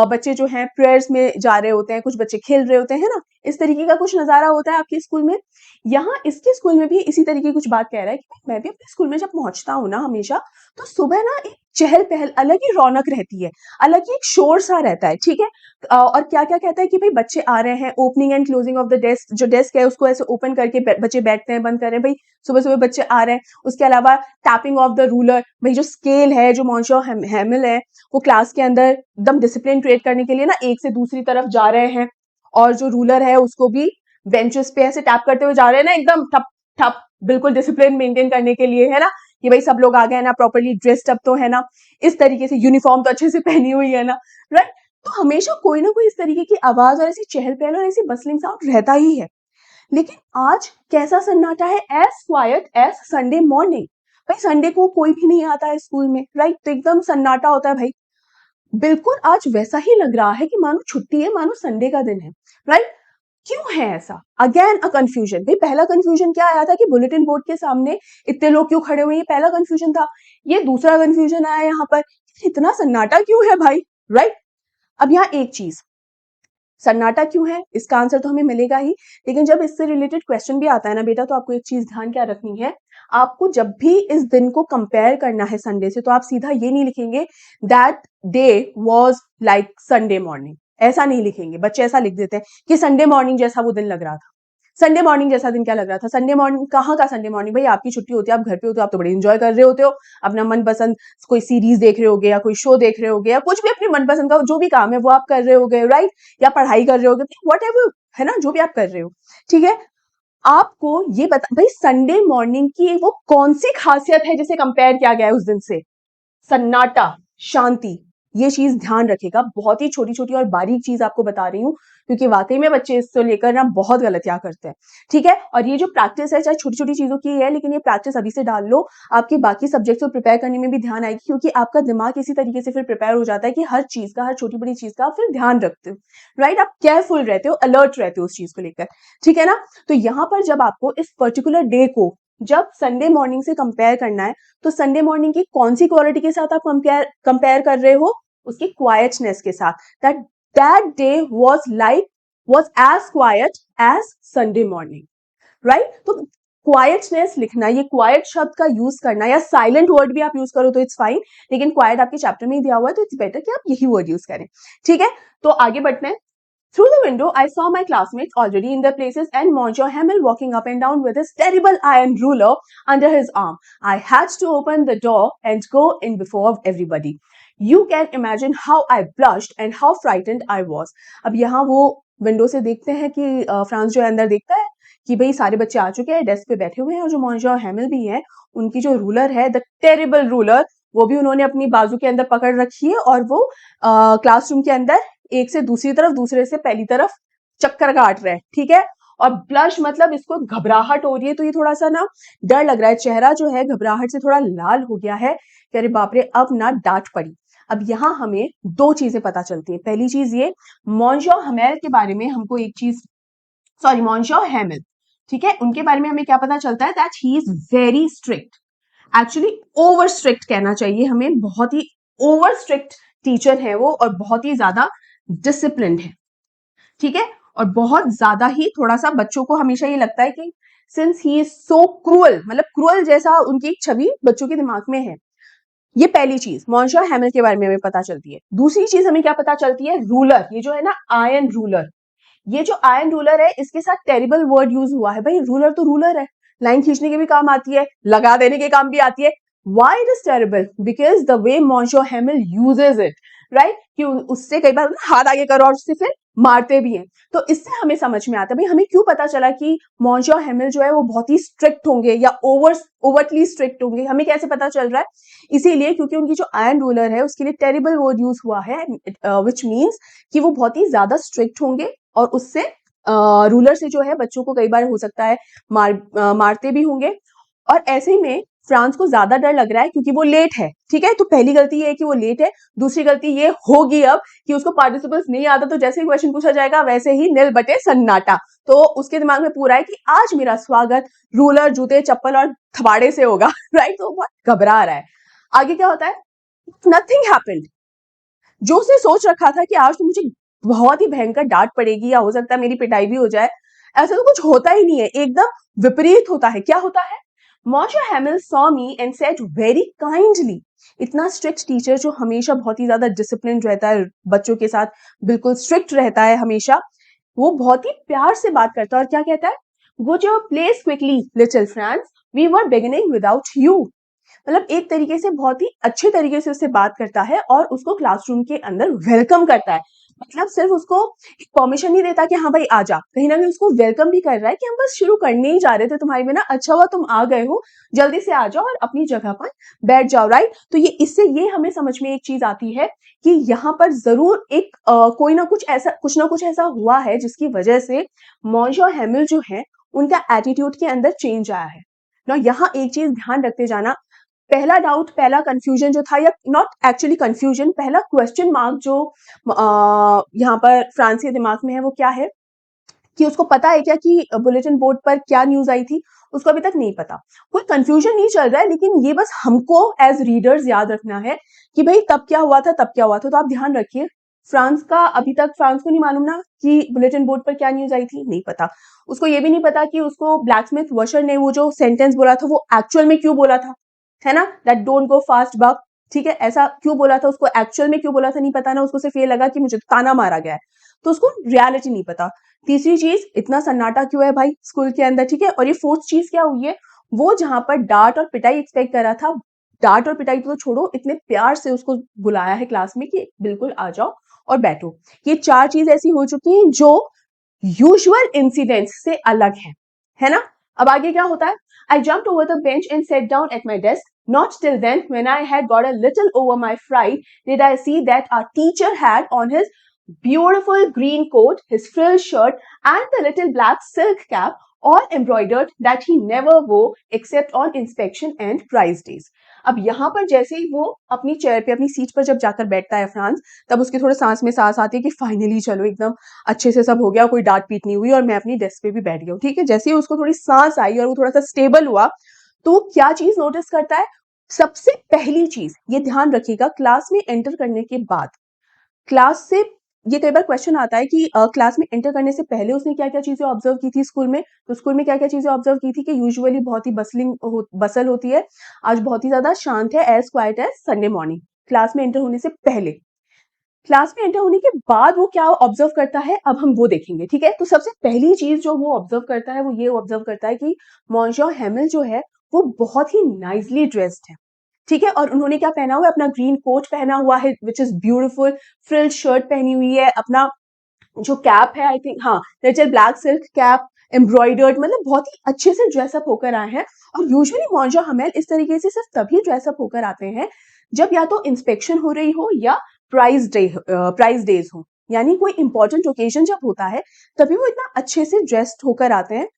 बच्चे जो हैं प्रेयर्स में जा रहे होते हैं, कुछ बच्चे खेल रहे होते हैं, है ना। इस तरीके का कुछ नजारा होता है आपके स्कूल में। यहाँ इसके स्कूल में भी इसी तरीके की कुछ बात कह रहा है कि मैं भी अपने स्कूल में जब पहुंचता हूँ ना हमेशा, तो सुबह ना एक चहल पहल, अलग ही रौनक रहती है, अलग ही एक शोर सा रहता है, ठीक है। और क्या क्या कहता है कि भाई बच्चे आ रहे हैं, opening and closing of the desk, जो डेस्क है उसको ऐसे ओपन करके बच्चे बैठते हैं, बंद कर रहे हैं, भाई सुबह सुबह बच्चे आ रहे हैं। उसके अलावा टैपिंग ऑफ द रूलर, भाई जो स्केल है, जो मॉन्शो हैमिल है, वो क्लास के अंदर एकदम डिसिप्लिन क्रिएट करने के लिए ना एक से दूसरी तरफ जा रहे हैं, और जो रूलर है उसको भी बेंचेस पे ऐसे टैप करते हुए जा रहे हैं ना, एकदम ठप ठप, बिल्कुल डिसिप्लिन मेंटेन करने के लिए, है ना, कि भाई सब लोग आ गए हैं ना, प्रॉपर्ली ड्रेस्ड अप तो है ना, इस तरीके से यूनिफॉर्म तो अच्छे से पहनी हुई है ना, राइट। तो हमेशा कोई ना कोई इस तरीके की आवाज और ऐसी चहल पहल और ऐसी बसलिंग साउंड रहता ही है। लेकिन आज कैसा सन्नाटा है, as quiet as Sunday morning. भाई संडे को कोई भी नहीं आता है स्कूल में, राइट, तो एकदम सन्नाटा होता है भाई। बिल्कुल आज वैसा ही लग रहा है कि मानो छुट्टी है, मानो संडे का दिन है, राइट। क्यों है ऐसा? Again a confusion. भाई पहला कंफ्यूजन क्या आया था कि बुलेटिन बोर्ड के सामने इतने लोग क्यों खड़े हुए हैं, ये पहला कंफ्यूजन था। ये दूसरा कंफ्यूजन आया यहाँ पर, इतना सन्नाटा क्यों है भाई, राइट। अब यहाँ एक चीज, सन्नाटा क्यों है इसका आंसर तो हमें मिलेगा ही, लेकिन जब इससे रिलेटेड क्वेश्चन भी आता है ना बेटा, तो आपको एक चीज ध्यान क्या रखनी है। आपको जब भी इस दिन को कंपेयर करना है संडे से, तो आप सीधा ये नहीं लिखेंगे that day was like Sunday morning, ऐसा नहीं लिखेंगे। बच्चे ऐसा लिख देते हैं कि संडे मॉर्निंग जैसा वो दिन लग रहा था। संडे मॉर्निंग जैसा दिन क्या लग रहा था? संडे मॉर्निंग कहाँ का संडे मॉर्निंग? भाई आपकी छुट्टी होती है, आप घर पे होते हो, आप तो बड़े एंजॉय कर रहे होते हो, अपना मनपसंद कोई सीरीज देख रहे होगे, या कोई शो देख रहे होगे, या कुछ भी अपने मनपसंद का जो भी काम है वो आप कर रहे होगे, राइट, या पढ़ाई कर रहे होगे, वट एवर, है ना, जो भी आप कर रहे हो, ठीक है। आपको ये बता भाई संडे मॉर्निंग की वो कौन सी खासियत है जिसे कंपेयर किया गया है उस दिन से? सन्नाटा, शांति। ये चीज ध्यान रखेगा, बहुत ही छोटी छोटी और बारीक चीज आपको बता रही हूँ, क्योंकि वाकई में बच्चे इसको लेकर ना बहुत गलतियां करते हैं, ठीक है। और ये जो प्रैक्टिस है, चाहे छोटी छोटी चीजों की है, लेकिन ये प्रैक्टिस अभी से डाल लो, आपके बाकी सब्जेक्ट्स को प्रिपेयर करने में भी ध्यान आएगी, क्योंकि आपका दिमाग इसी तरीके से फिर प्रिपेयर हो जाता है कि हर चीज का, हर छोटी बड़ी चीज का आप फिर ध्यान रखते हो, राइट। आप केयरफुल रहते हो, अलर्ट रहते हो उस चीज को लेकर, ठीक है ना। तो यहाँ पर जब आपको इस पर्टिकुलर डे को जब संडे मॉर्निंग से कंपेयर करना है, तो संडे मॉर्निंग की कौन सी क्वालिटी के साथ आप कंपेयर कर रहे हो? उसकी क्वाइटनेस के साथ, that that day was as quiet as Sunday morning, right. तो क्वाइटनेस लिखना, ये क्वाइट शब्द का यूज करना, या साइलेंट वर्ड भी आप यूज करो तो इट्स फाइन, लेकिन क्वाइट आपके चैप्टर में ही दिया हुआ है तो इट्स बेटर कि आप यही वर्ड यूज करें, ठीक है। तो आगे बढ़ते हैं। Through the window, I saw my classmates already in their places and Monsieur Hamel walking up and down with his terrible iron ruler under his arm. I had to open the door and go in before everybody. You can imagine how I blushed and how frightened I was. अब यहाँ वो window से देखते हैं कि France जो है अंदर देखता है कि भाई सारे बच्चे आ चुके हैं, डेस्क पे बैठे हुए हैं, और जो मॉन्जो हैमिल भी है, उनकी जो रूलर है, द टेरिबल रूलर, वो भी उन्होंने अपनी बाजू के अंदर पकड़ रखी है, और वो क्लासरूम के अंदर एक से दूसरी तरफ, दूसरे से पहली तरफ चक्कर काट रहे हैं, ठीक है। और ब्लश मतलब इसको घबराहट हो रही है, तो ये थोड़ा सा ना डर लग रहा है, चेहरा जो है घबराहट से थोड़ा लाल हो गया है कि अरे बाप रे अब ना डांट पड़ी। अब यहाँ हमें दो चीजें पता चलती है। पहली चीज ये, मॉन्जो हैमेल के बारे में हमको एक चीज, सॉरी मॉन्जो हैमिल, ठीक है, उनके बारे में हमें क्या पता चलता है? That he is very strict, actually over strict कहना चाहिए हमें, बहुत ही ओवर स्ट्रिक्ट टीचर है वो, और बहुत ही ज्यादा डिसिप्लिन्ड है, ठीक है। और बहुत ज्यादा ही थोड़ा सा बच्चों को हमेशा ये लगता है कि since he is so cruel, मतलब क्रूअल जैसा उनकी एक छवि बच्चों के दिमाग में है। ये पहली चीज मॉन्शो हैमिल के बारे में हमें पता चलती है। दूसरी चीज हमें क्या पता चलती है? रूलर, ये जो है ना आयरन रूलर, ये जो आयरन रूलर है इसके साथ टेरिबल वर्ड यूज हुआ है। भाई रूलर तो रूलर है, लाइन खींचने के भी काम आती है, लगा देने के काम भी आती है। Why it is terrible? Because the way Monsieur Hamel uses it, right? कि उससे कई बार हाथ आगे करो और उससे फिर मारते भी हैं। तो इससे हमें समझ में आता है भाई हमें क्यों पता चला कि मॉन्शो हैमिल जो है वो बहुत ही स्ट्रिक्ट होंगे या ओवरटली स्ट्रिक्ट होंगे। हमें कैसे पता चल रहा है? इसीलिए क्योंकि उनकी जो आयरन रूलर है उसके लिए टेरिबल वर्ड यूज हुआ है, विच मीन्स कि वो बहुत ही ज्यादा स्ट्रिक्ट होंगे, और उससे रूलर से जो है बच्चों को कई बार हो सकता है मारते भी होंगे। और ऐसे में फ्रांस को ज्यादा डर लग रहा है क्योंकि वो लेट है, ठीक है। तो पहली गलती ये है कि वो लेट है, दूसरी गलती ये होगी अब कि उसको पार्टिसिपल्स नहीं आता, तो जैसे ही क्वेश्चन पूछा जाएगा वैसे ही नील बटे सन्नाटा। तो उसके दिमाग में पूरा है कि आज मेरा स्वागत रूलर, जूते, चप्पल और थबाड़े से होगा राइट। तो बहुत घबरा रहा है। आगे क्या होता है, नथिंग हैपेंड। जो उसने सोच रखा था कि आज तो मुझे बहुत ही भयंकर डांट पड़ेगी या हो सकता है मेरी पिटाई भी हो जाए, ऐसा तो कुछ होता ही नहीं है, एकदम विपरीत होता है। क्या होता है, Monsieur Hamel saw me and said very kindly। इतना स्ट्रिक्ट टीचर जो हमेशा बहुत ही ज्यादा डिसिप्लिन रहता है, बच्चों के साथ बिल्कुल स्ट्रिक्ट रहता है हमेशा, वो बहुत ही प्यार से बात करता है और क्या कहता है, go to your place quickly little France, we were beginning without you. मतलब एक तरीके से बहुत ही अच्छे तरीके से उससे बात करता है और उसको क्लासरूम के अंदर वेलकम करता है। मतलब सिर्फ उसको परमिशन नहीं देता कि हाँ भाई आ जा, कहीं ना कहीं उसको वेलकम भी कर रहा है कि हम बस शुरू करने ही जा रहे थे तुम्हारे बिना, अच्छा हुआ तुम आ गए हो, जल्दी से आ जाओ और अपनी जगह पर बैठ जाओ, राइट। तो ये इससे ये हमें समझ में एक चीज आती है कि यहाँ पर जरूर एक कोई ना कुछ ऐसा हुआ है जिसकी वजह से मॉन्शो हेमिल जो है उनका एटीट्यूड के अंदर चेंज आया है ना। यहाँ एक चीज ध्यान रखते जाना, पहला डाउट, पहला कंफ्यूजन जो था, या नॉट एक्चुअली कंफ्यूजन, पहला क्वेश्चन मार्क जो यहाँ पर फ्रांस के दिमाग में है वो क्या है कि उसको पता है क्या कि बुलेटिन बोर्ड पर क्या न्यूज आई थी, उसको अभी तक नहीं पता। कोई कंफ्यूजन नहीं चल रहा है, लेकिन ये बस हमको एज रीडर्स याद रखना है कि भाई तब क्या हुआ था, तब क्या हुआ था। तो आप ध्यान रखिए, अभी तक फ्रांस को नहीं मालूम ना कि बुलेटिन बोर्ड पर क्या न्यूज आई थी, नहीं पता। उसको ये भी नहीं पता कि उसको ब्लैकस्मिथ वॉशर ने वो जो सेंटेंस बोला था वो एक्चुअल में क्यों बोला था, है ना, दैट डोंट गो फास्ट बक, ठीक है, ऐसा क्यों बोला था, उसको एक्चुअल में क्यों बोला था नहीं पता ना, उसको सिर्फ ये लगा कि मुझे ताना मारा गया है, तो उसको रियलिटी नहीं पता। तीसरी चीज, इतना सन्नाटा क्यों है भाई स्कूल के अंदर, ठीक है। और ये फोर्थ चीज क्या हुई है, वो जहां पर डांट और पिटाई एक्सपेक्ट कर रहा था, डांट और पिटाई तो छोड़ो, इतने प्यार से उसको बुलाया है क्लास में कि बिल्कुल आ जाओ और बैठो। ये चार चीज ऐसी हो चुकी हैं जो यूजुअल इंसिडेंट्स से अलग है ना। अब आगे क्या होता है, I jumped over the bench and sat down at my desk. Not till then, when I had got a little over my fright, did I see that our teacher had on his beautiful green coat, his frilled shirt, and the little black silk cap, all embroidered, that he never wore except on inspection and prize days. अब यहाँ पर जैसे ही वो अपनी chair पे, अपनी seat पर जब जाकर बैठता है फ्रांस, तब उसके थोड़े सांस में सांस आती है कि फाइनली चलो एकदम अच्छे से सब हो गया, कोई डांट पीट नहीं हुई और मैं अपनी डेस्क पे भी बैठ गया हूँ, ठीक है। जैसे ही उसको थोड़ी सांस आई और वो थोड़ा सा स्टेबल हुआ, तो क्या चीज नोटिस करता है, सबसे पहली चीज ये ध्यान रखिएगा, क्लास में एंटर करने के बाद, क्लास से ये कई बार क्वेश्चन आता है कि क्लास में एंटर करने से पहले उसने क्या क्या चीजें ऑब्जर्व की थी स्कूल में। तो स्कूल में क्या क्या चीजें ऑब्जर्व की थी कि यूजुअली बहुत ही बसल होती है, आज बहुत ही ज्यादा शांत है, as quiet as Sunday morning. Class में एंटर होने से पहले, क्लास में एंटर होने के बाद वो क्या ऑब्जर्व करता है, अब हम वो देखेंगे, ठीक है। तो सबसे पहली चीज जो वो ऑब्जर्व करता है वो ये ऑब्जर्व करता है कि मॉन्शो हेमिल जो है वो बहुत ही नाइसली ड्रेस्ड है, ठीक है। और उन्होंने क्या पहना हुआ है, अपना ग्रीन कोट पहना हुआ है which is beautiful, frilled shirt पहनी हुई है, अपना जो कैप है, आई थिंक हाँ, little black silk cap embroidered, मतलब बहुत ही अच्छे से ड्रेसअप होकर आए हैं। और यूजुअली मॉन्शो हेमिल इस तरीके से सिर्फ तभी ड्रेसअप होकर आते हैं जब या तो इंस्पेक्शन हो रही हो या प्राइज डेज हो, यानी कोई इंपॉर्टेंट ओकेजन जब होता है तभी वो इतना अच्छे से ड्रेस्ड होकर आते हैं।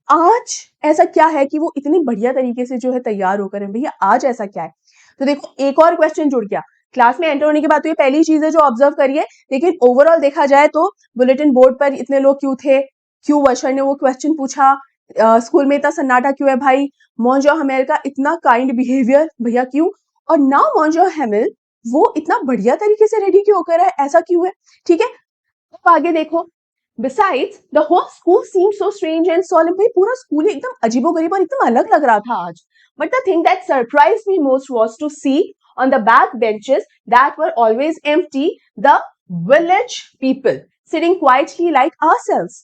आज ऐसा क्या है कि वो इतने बढ़िया तरीके से जो है तैयार होकर है, भैया आज ऐसा क्या है। तो देखो एक और क्वेश्चन जुड़ गया, क्लास में एंटर होने के बाद तो ये पहली चीज है जो ऑब्जर्व करिए, लेकिन ओवरऑल देखा जाए तो बुलेटिन बोर्ड पर इतने लोग क्यों थे, क्यों वर्षा ने वो क्वेश्चन पूछा, स्कूल में इतना सन्नाटा क्यों है भाई, मॉन्जो हेमिल का इतना काइंड बिहेवियर, भैया क्यों, और नाउ मॉन्जो हेमिल वो इतना बढ़िया तरीके से रेडी क्यों होकर है, ऐसा क्यों है, ठीक है। अब आगे देखो, Besides, the whole school seemed so strange and solemn. भाई पूरा स्कूल एकदम अजीबोगरीब और एकदम अलग लग रहा था आज. But the thing that surprised me most was to see on the back benches that were always empty, the village people sitting quietly like ourselves.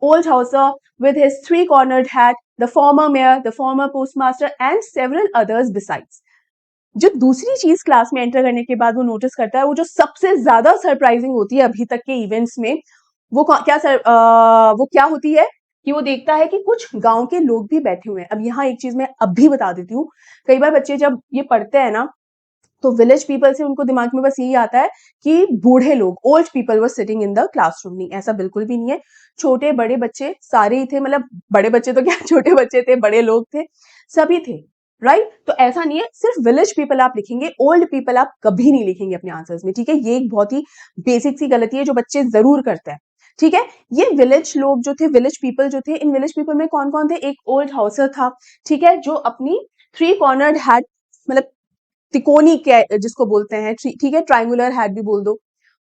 Old Hauser with his three-cornered hat, the former mayor, the former postmaster, and several others besides. जो दूसरी चीज class में enter करने के बाद वो notice करता है, वो जो सबसे ज्यादा सरप्राइजिंग होती है अभी तक के इवेंट्स में, वो वो क्या होती है कि वो देखता है कि कुछ गांव के लोग भी बैठे हुए हैं। अब यहाँ एक चीज मैं अब भी बता देती हूँ, कई बार बच्चे जब ये पढ़ते हैं ना तो विलेज पीपल से उनको दिमाग में बस यही आता है कि बूढ़े लोग, old people were sitting in the classroom. नहीं, ऐसा बिल्कुल भी नहीं है, छोटे बड़े बच्चे सारे ही थे, मतलब बड़े बच्चे तो क्या छोटे बच्चे थे, बड़े लोग थे, सभी थे, राइट? तो ऐसा नहीं है सिर्फ विलेज पीपल आप लिखेंगे, ओल्ड पीपल आप कभी नहीं लिखेंगे अपने आंसर्स में, ठीक है? ये एक बहुत ही बेसिक सी गलती है जो बच्चे जरूर करते हैं, ठीक है? ये विलेज लोग जो थे, विलेज पीपल जो थे, इन विलेज पीपल में कौन कौन थे? एक ओल्ड हाउसर था, ठीक है, जो अपनी 3 कॉर्नर्ड हैट, मतलब तिकोनी जिसको बोलते हैं, ठीक है, ट्राइंगुलर हैट भी बोल दो,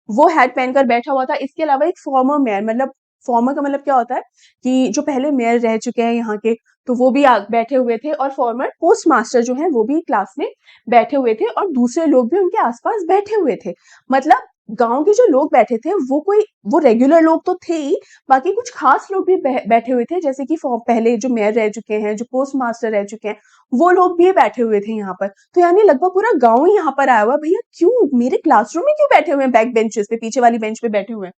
वो हैट पहनकर बैठा हुआ था। इसके अलावा एक फॉर्मर मेयर, मतलब फॉर्मर का मतलब क्या होता है कि जो पहले मेयर रह चुके हैं यहाँ के, तो वो भी बैठे हुए थे, और फॉर्मर पोस्ट मास्टर जो है वो भी क्लास में बैठे हुए थे, और दूसरे लोग भी उनके आसपास बैठे हुए थे। मतलब गांव के जो लोग बैठे थे वो रेगुलर लोग तो थे ही, बाकी कुछ खास लोग भी बैठे हुए थे, जैसे कि पहले जो मेयर रह चुके हैं, जो पोस्ट मास्टर रह चुके हैं, वो लोग भी बैठे हुए थे यहाँ पर। तो यानी लगभग पूरा गांव ही यहाँ पर आया हुआ है। भैया क्यों मेरे क्लासरूम में क्यों बैठे हुए हैं, बैक बेंचेस पे, पीछे वाली बेंच पे बैठे हुए हैं?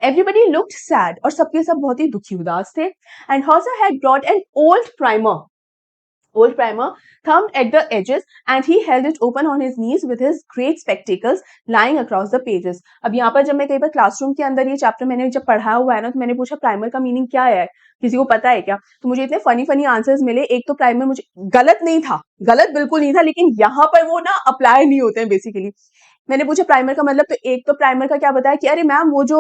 एवरीबडी लुक्ड सैड, और सबके सब बहुत ही दुखी उदास थे। And Hauser had brought an old primer thumbed at the edges, and he held it open on his knees with his great spectacles lying across the pages. अब यहाँ पर जब मैं कई बार क्लासरूम के अंदर ये चैप्टर मैंने जब पढ़ा हुआ है ना, तो मैंने पूछा प्राइमर का मीनिंग क्या है, किसी को पता है क्या? तो मुझे इतने फनी फनी आंसर्स मिले। एक तो प्राइमर मुझे गलत नहीं था, गलत बिल्कुल नहीं था, लेकिन यहाँ पर वो ना अप्लाई नहीं होते हैं बेसिकली। मैंने पूछा प्राइमर का मतलब, तो एक तो प्राइमर का क्या बताया कि अरे मैम वो जो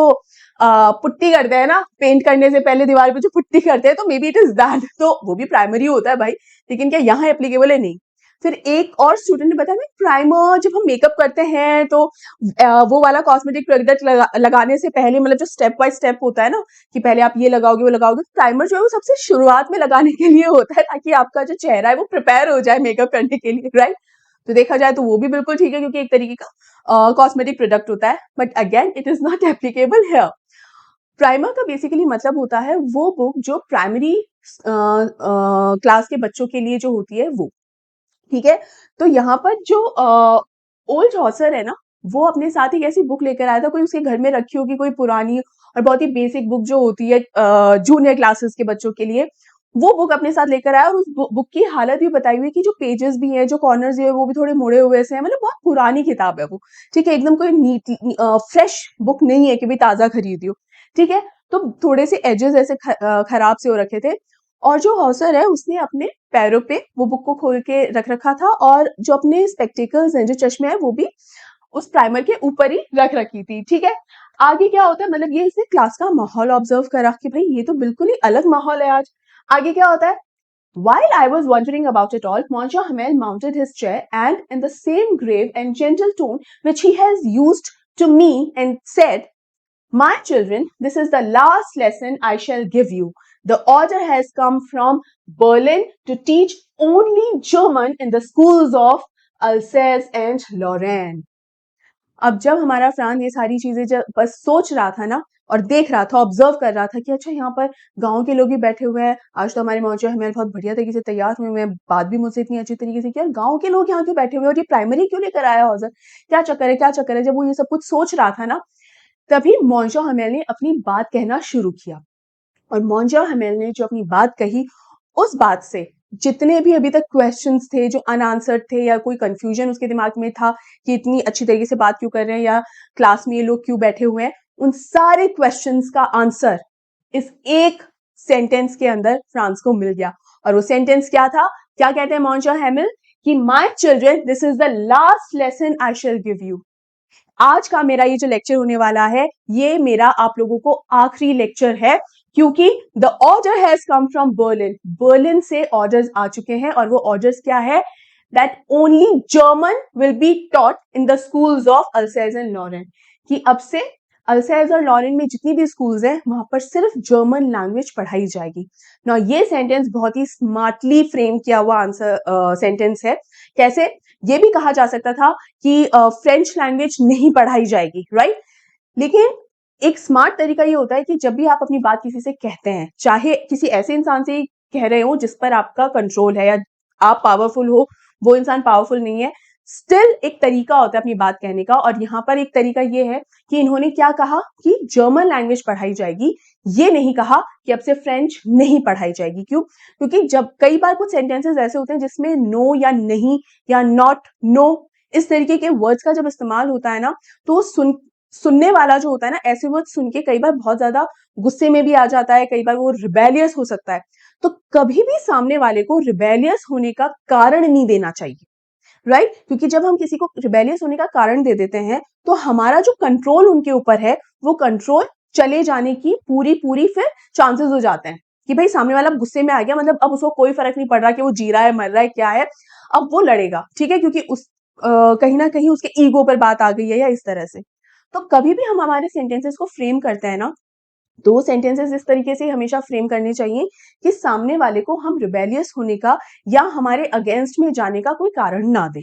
पुट्टी करते हैं ना, पेंट करने से पहले दीवार पे जो पुट्टी करते हैं, तो may be it is that, तो वो भी प्राइमर ही होता है भाई, लेकिन क्या यहाँ एप्लीकेबल है? नहीं। फिर एक और स्टूडेंट ने बताया प्राइमर जब हम मेकअप करते हैं तो वो वाला कॉस्मेटिक प्रोडक्ट लगाने से पहले, मतलब जो स्टेप बाय स्टेप होता है ना, कि पहले आप ये लगाओगे वो लगाओगे, तो प्राइमर जो है वो सबसे शुरुआत में लगाने के लिए होता है, ताकि आपका जो चेहरा है वो प्रिपेयर हो जाए मेकअप करने के लिए, राइट? तो देखा जाए तो वो भी बिल्कुल ठीक है, क्योंकि एक तरीके का कॉस्मेटिक प्रोडक्ट होता है, but again it is not applicable here. Primer का बेसिकली मतलब होता है वो बुक जो प्राइमरी क्लास के बच्चों के लिए जो होती है वो, ठीक है? तो यहाँ पर जो ओल्ड ऑथर है ना, वो अपने साथ एक ऐसी बुक लेकर आया था, कोई उसके घर में रखी होगी, कोई पुरानी और बहुत ही बेसिक बुक जो होती है जूनियर क्लासेस के बच्चों के लिए, वो बुक अपने साथ लेकर आया, और उस बुक की हालत भी बताई हुई कि जो पेजेस भी हैं, जो कॉर्नर्स भी है, वो भी थोड़े मुड़े हुए से हैं, मतलब बहुत पुरानी किताब है वो, ठीक है? एकदम कोई नीट फ्रेश बुक नहीं है कि भाई ताजा खरीदी हो, ठीक है? तो थोड़े से एजेस ऐसे खराब से हो रखे थे, और जो हॉसर है उसने अपने पैरों पे वो बुक को खोल के रख रखा था, और जो अपने स्पेक्टिकल्स हैं, जो चश्मे हैं, वो भी उस प्राइमर के ऊपर ही रख रखी थी, ठीक है? आगे क्या होता है, मतलब ये इसने क्लास का माहौल ऑब्जर्व करा कि भाई ये तो बिल्कुल ही अलग माहौल है आज। आगे क्या होता है? While I was wondering about it all, Monsieur Hamel mounted his chair and, in the same grave and gentle tone which he has used to me, and said, "My children, this is the last lesson I shall give you. The order has come from Berlin to teach only German in the schools of Alsace and Lorraine." अब जब हमारा France ये सारी चीजें जब बस सोच रहा था ना, और देख रहा था, ऑब्जर्व कर रहा था कि अच्छा यहाँ पर गांव के लोग भी बैठे हुए हैं, आज तो हमारे मौजूद हमें बहुत बढ़िया तरीके से तैयार हुए हैं, बात भी मुझसे इतनी अच्छी तरीके से किया, गांव के लोग यहाँ क्यों बैठे हुए हैं, और ये प्राइमरी क्यों लेकर आया हौजर, क्या चक्कर है, क्या चक्कर है? जब वो ये सब कुछ सोच रहा था ना, तभी मॉन्जो हमेल ने अपनी बात कहना शुरू किया। और मॉन्जो हमेल ने जो अपनी बात कही, उस बात से जितने भी अभी तक क्वेश्चंस थे जो अनआंसर्ड थे, या कोई कंफ्यूजन उसके दिमाग में था कि इतनी अच्छी तरीके से बात क्यों कर रहे हैं, या क्लास में ये लोग क्यों बैठे हुए हैं, उन सारे क्वेश्चंस का आंसर इस एक सेंटेंस के अंदर फ्रांस को मिल गया। और वो सेंटेंस क्या था? क्या कहते हैं मॉन्जो हैमिल कि my children, this is the last lesson I shell give you. आज का मेरा ये जो लेक्चर होने वाला है, ये मेरा आप लोगों को आखिरी लेक्चर है, क्योंकि the order has come from Berlin. Berlin से ऑर्डर्स आ चुके हैं, और वो ऑर्डर्स क्या है? That only German will be taught in the schools of Alsace and Lorraine, कि अब से अल्सेज और लॉरेन में जितनी भी स्कूल्स हैं, वहां पर सिर्फ जर्मन लैंग्वेज पढ़ाई जाएगी ना। ये सेंटेंस बहुत ही स्मार्टली फ्रेम किया हुआ आंसर सेंटेंस है। कैसे? ये भी कहा जा सकता था कि फ्रेंच लैंग्वेज नहीं पढ़ाई जाएगी, राइट? लेकिन एक स्मार्ट तरीका ये होता है कि जब भी आप अपनी बात किसी से कहते हैं, चाहे किसी ऐसे इंसान से कह रहे हो जिस पर आपका कंट्रोल है, या आप पावरफुल हो, वो इंसान पावरफुल नहीं है, स्टिल एक तरीका होता है अपनी बात कहने का। और यहाँ पर एक तरीका ये है कि इन्होंने क्या कहा कि जर्मन लैंग्वेज पढ़ाई जाएगी, ये नहीं कहा कि अब से फ्रेंच नहीं पढ़ाई जाएगी। क्यों? क्योंकि जब कई बार कुछ सेंटेंसेस ऐसे होते हैं जिसमें नो या नहीं या नॉट, नो, इस तरीके के वर्ड्स का जब इस्तेमाल होता है ना, तो सुनने वाला जो होता है ना, ऐसे वर्ड सुन के कई बार बहुत ज्यादा गुस्से में भी आ जाता है, कई बार वो रिबेलियस हो सकता है। तो कभी भी सामने वाले को रिबेलियस होने का कारण नहीं देना चाहिए, राइट? क्योंकि जब हम किसी को रिबेलियस होने का कारण दे देते हैं तो हमारा जो कंट्रोल उनके ऊपर है वो कंट्रोल चले जाने की पूरी पूरी फिर चांसेस हो जाते हैं कि भाई सामने वाला गुस्से में आ गया, मतलब अब उसको कोई फर्क नहीं पड़ रहा कि वो जी रहा है, मर रहा है, क्या है, अब वो लड़ेगा, ठीक है, क्योंकि कहीं ना कहीं उसके ईगो पर बात आ गई है या इस तरह से। तो कभी भी हम हमारे सेंटेंसेस को फ्रेम करते हैं ना, दो सेंटेंसेस इस तरीके से हमेशा फ्रेम करने चाहिए कि सामने वाले को हम रिबेलियस होने का या हमारे अगेंस्ट में जाने का कोई कारण ना दे।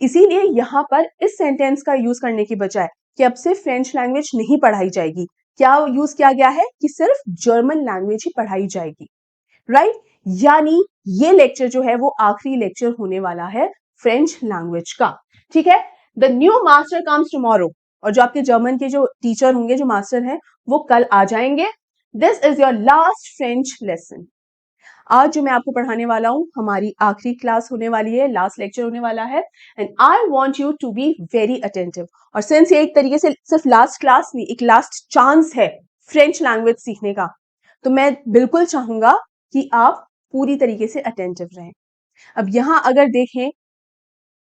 इसीलिए यहाँ पर इस सेंटेंस का यूज करने की बजाय कि अब से फ्रेंच लैंग्वेज नहीं पढ़ाई जाएगी, क्या यूज किया गया है कि सिर्फ जर्मन लैंग्वेज ही पढ़ाई जाएगी, राइट? यानी ये लेक्चर जो है वो आखिरी लेक्चर होने वाला है फ्रेंच लैंग्वेज का, ठीक है। The new master comes tomorrow, और जो आपके जर्मन के जो टीचर होंगे, जो मास्टर हैं, वो कल आ जाएंगे। This is your last French lesson. आज जो मैं आपको पढ़ाने वाला हूं हमारी आखिरी क्लास होने वाली है, लास्ट लेक्चर होने वाला है, and I want you to be very attentive. और सिंस ये एक तरीके से सिर्फ लास्ट क्लास नहीं, एक लास्ट चांस है फ्रेंच लैंग्वेज सीखने का, तो मैं बिल्कुल चाहूंगा कि आप पूरी तरीके से अटेंटिव रहें। अब यहां अगर देखें,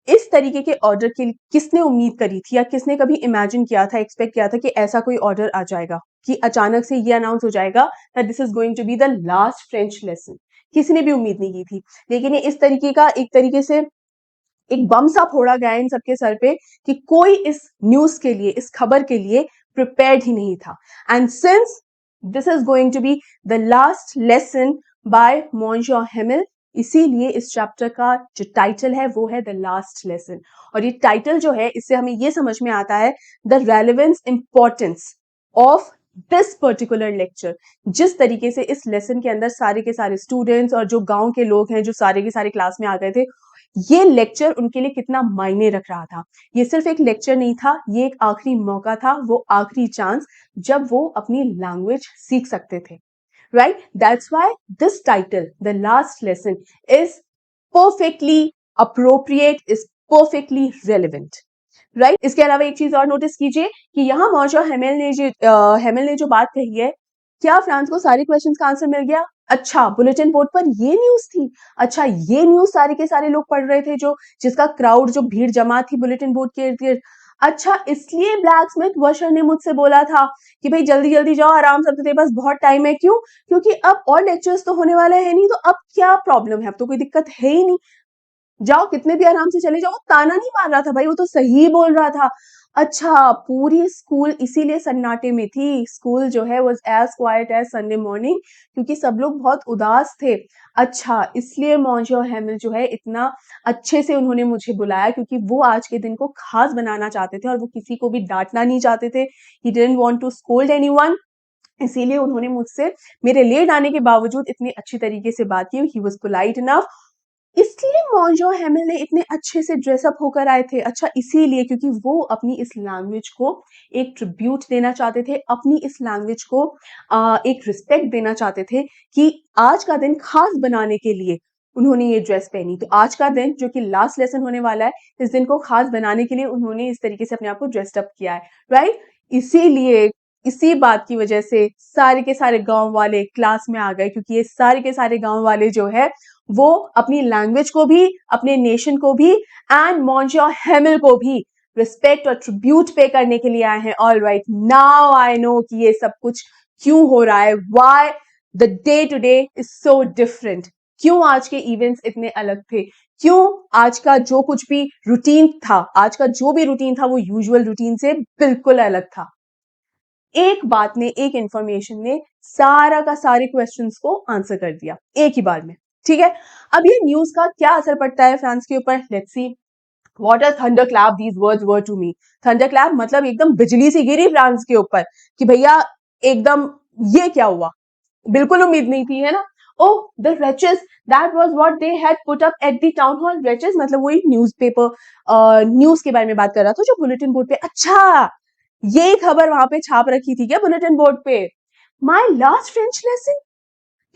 इस तरीके के ऑर्डर के लिए किसने उम्मीद करी थी या किसने कभी इमेजिन किया था, एक्सपेक्ट किया था कि ऐसा कोई ऑर्डर आ जाएगा कि अचानक से ये अनाउंस हो जाएगा that this is going to be the last French lesson? किसी ने भी उम्मीद नहीं की थी। लेकिन ये इस तरीके का एक तरीके से एक बम सा फोड़ा गया इन सबके सर पे कि कोई इस न्यूज के लिए, इस खबर के लिए प्रिपेयर्ड ही नहीं था। And since this is going to be the last lesson by Monsieur Hamel, इसीलिए इस चैप्टर का जो टाइटल है वो है द लास्ट लेसन। और ये टाइटल जो है, इससे हमें ये समझ में आता है the relevance importance of this particular lecture. जिस तरीके से इस लेसन के अंदर सारे के सारे स्टूडेंट्स और जो गांव के लोग हैं, जो सारे के सारे क्लास में आ गए थे, ये लेक्चर उनके लिए कितना मायने रख रहा था। ये सिर्फ एक लेक्चर नहीं था, ये एक आखिरी मौका था, वो आखिरी चांस जब वो अपनी लैंग्वेज सीख सकते थे, right? That's why this title, The Last Lesson, is perfectly appropriate, is perfectly relevant, right? इसके अलावा एक चीज और नोटिस कीजिए कि यहाँ मौजूद हेमिल ने जो बात कही है, क्या फ्रांस को सारे क्वेश्चंस का आंसर मिल गया? अच्छा, बुलेटिन बोर्ड पर ये न्यूज थी, अच्छा ये न्यूज सारे के सारे लोग पढ़ रहे थे, जो जिसका क्राउड, जो भीड़ जमा थी बुलेटिन बोर्ड के इर्द गिर्द। अच्छा, इसलिए ब्लैक स्मिथ वर्शर ने मुझसे बोला था कि भाई जल्दी जल्दी जाओ, आराम से, अब तो तेरे पास बहुत टाइम है। क्यों? क्योंकि अब और लेक्चर्स तो होने वाले हैं नहीं, तो अब क्या प्रॉब्लम है, अब तो कोई दिक्कत है ही नहीं, जाओ, कितने भी आराम से चले जाओ। ताना नहीं मार रहा था भाई, वो तो सही बोल रहा था। अच्छा, पूरी स्कूल इसीलिए सन्नाटे में थी, स्कूल जो है was as quiet as Sunday morning, क्योंकि सब लोग बहुत उदास थे। अच्छा, इसलिए मॉन्जो हेमिल जो है इतना अच्छे से उन्होंने मुझे बुलाया, क्योंकि वो आज के दिन को खास बनाना चाहते थे और वो किसी को भी डांटना नहीं चाहते थे। He didn't want to scold anyone, इसीलिए उन्होंने मुझसे मेरे लेट आने के बावजूद इतनी अच्छी तरीके से बात की। ही वाज पोलाइट इनफ, इसलिए मॉन्जो हेमिल ने इतने अच्छे से ड्रेसअप होकर आए थे। अच्छा, इसीलिए क्योंकि वो अपनी इस लैंग्वेज को एक ट्रिब्यूट देना चाहते थे, अपनी इस लैंग्वेज को एक रिस्पेक्ट देना चाहते थे कि आज का दिन खास बनाने के लिए उन्होंने ये ड्रेस पहनी। तो आज का दिन जो कि लास्ट लेसन होने वाला है, इस दिन को खास बनाने के लिए उन्होंने इस तरीके से अपने आप को ड्रेस्ड अप किया है, राइट? इसीलिए इसी बात की वजह से सारे के सारे गांव वाले क्लास में आ गए, क्योंकि ये सारे के सारे गांव वाले जो है वो अपनी लैंग्वेज को भी, अपने नेशन को भी एंड मॉन्जो हेमिल को भी रिस्पेक्ट और ट्रिब्यूट पे करने के लिए आए हैं। All right, now I know कि ये सब कुछ क्यों हो रहा है, why the day today is so different, क्यों आज के इवेंट्स इतने अलग थे, क्यों आज का जो कुछ भी रूटीन था, आज का जो भी रूटीन था वो यूजुअल रूटीन से बिल्कुल अलग था। एक बात ने, एक इंफॉर्मेशन ने सारा का सारे क्वेश्चंस को आंसर कर दिया एक ही बार में, ठीक है। अब ये न्यूज का क्या असर पड़ता है फ्रांस के ऊपर, let's see. What are thunder clap these words were to me. Thunder clap मतलब एकदम बिजली सी गिरी फ्रांस के ऊपर कि भैया एकदम ये क्या हुआ, बिल्कुल उम्मीद नहीं थी, है ना। Oh, the wretches, that was what they had put up at the town hall. Wretches मतलब वही न्यूज़पेपर, न्यूज के बारे में बात कर रहा था जो बुलेटिन बोर्ड पे। अच्छा, ये खबर वहां पे छाप रखी थी क्या बुलेटिन बोर्ड पे? My last French lesson,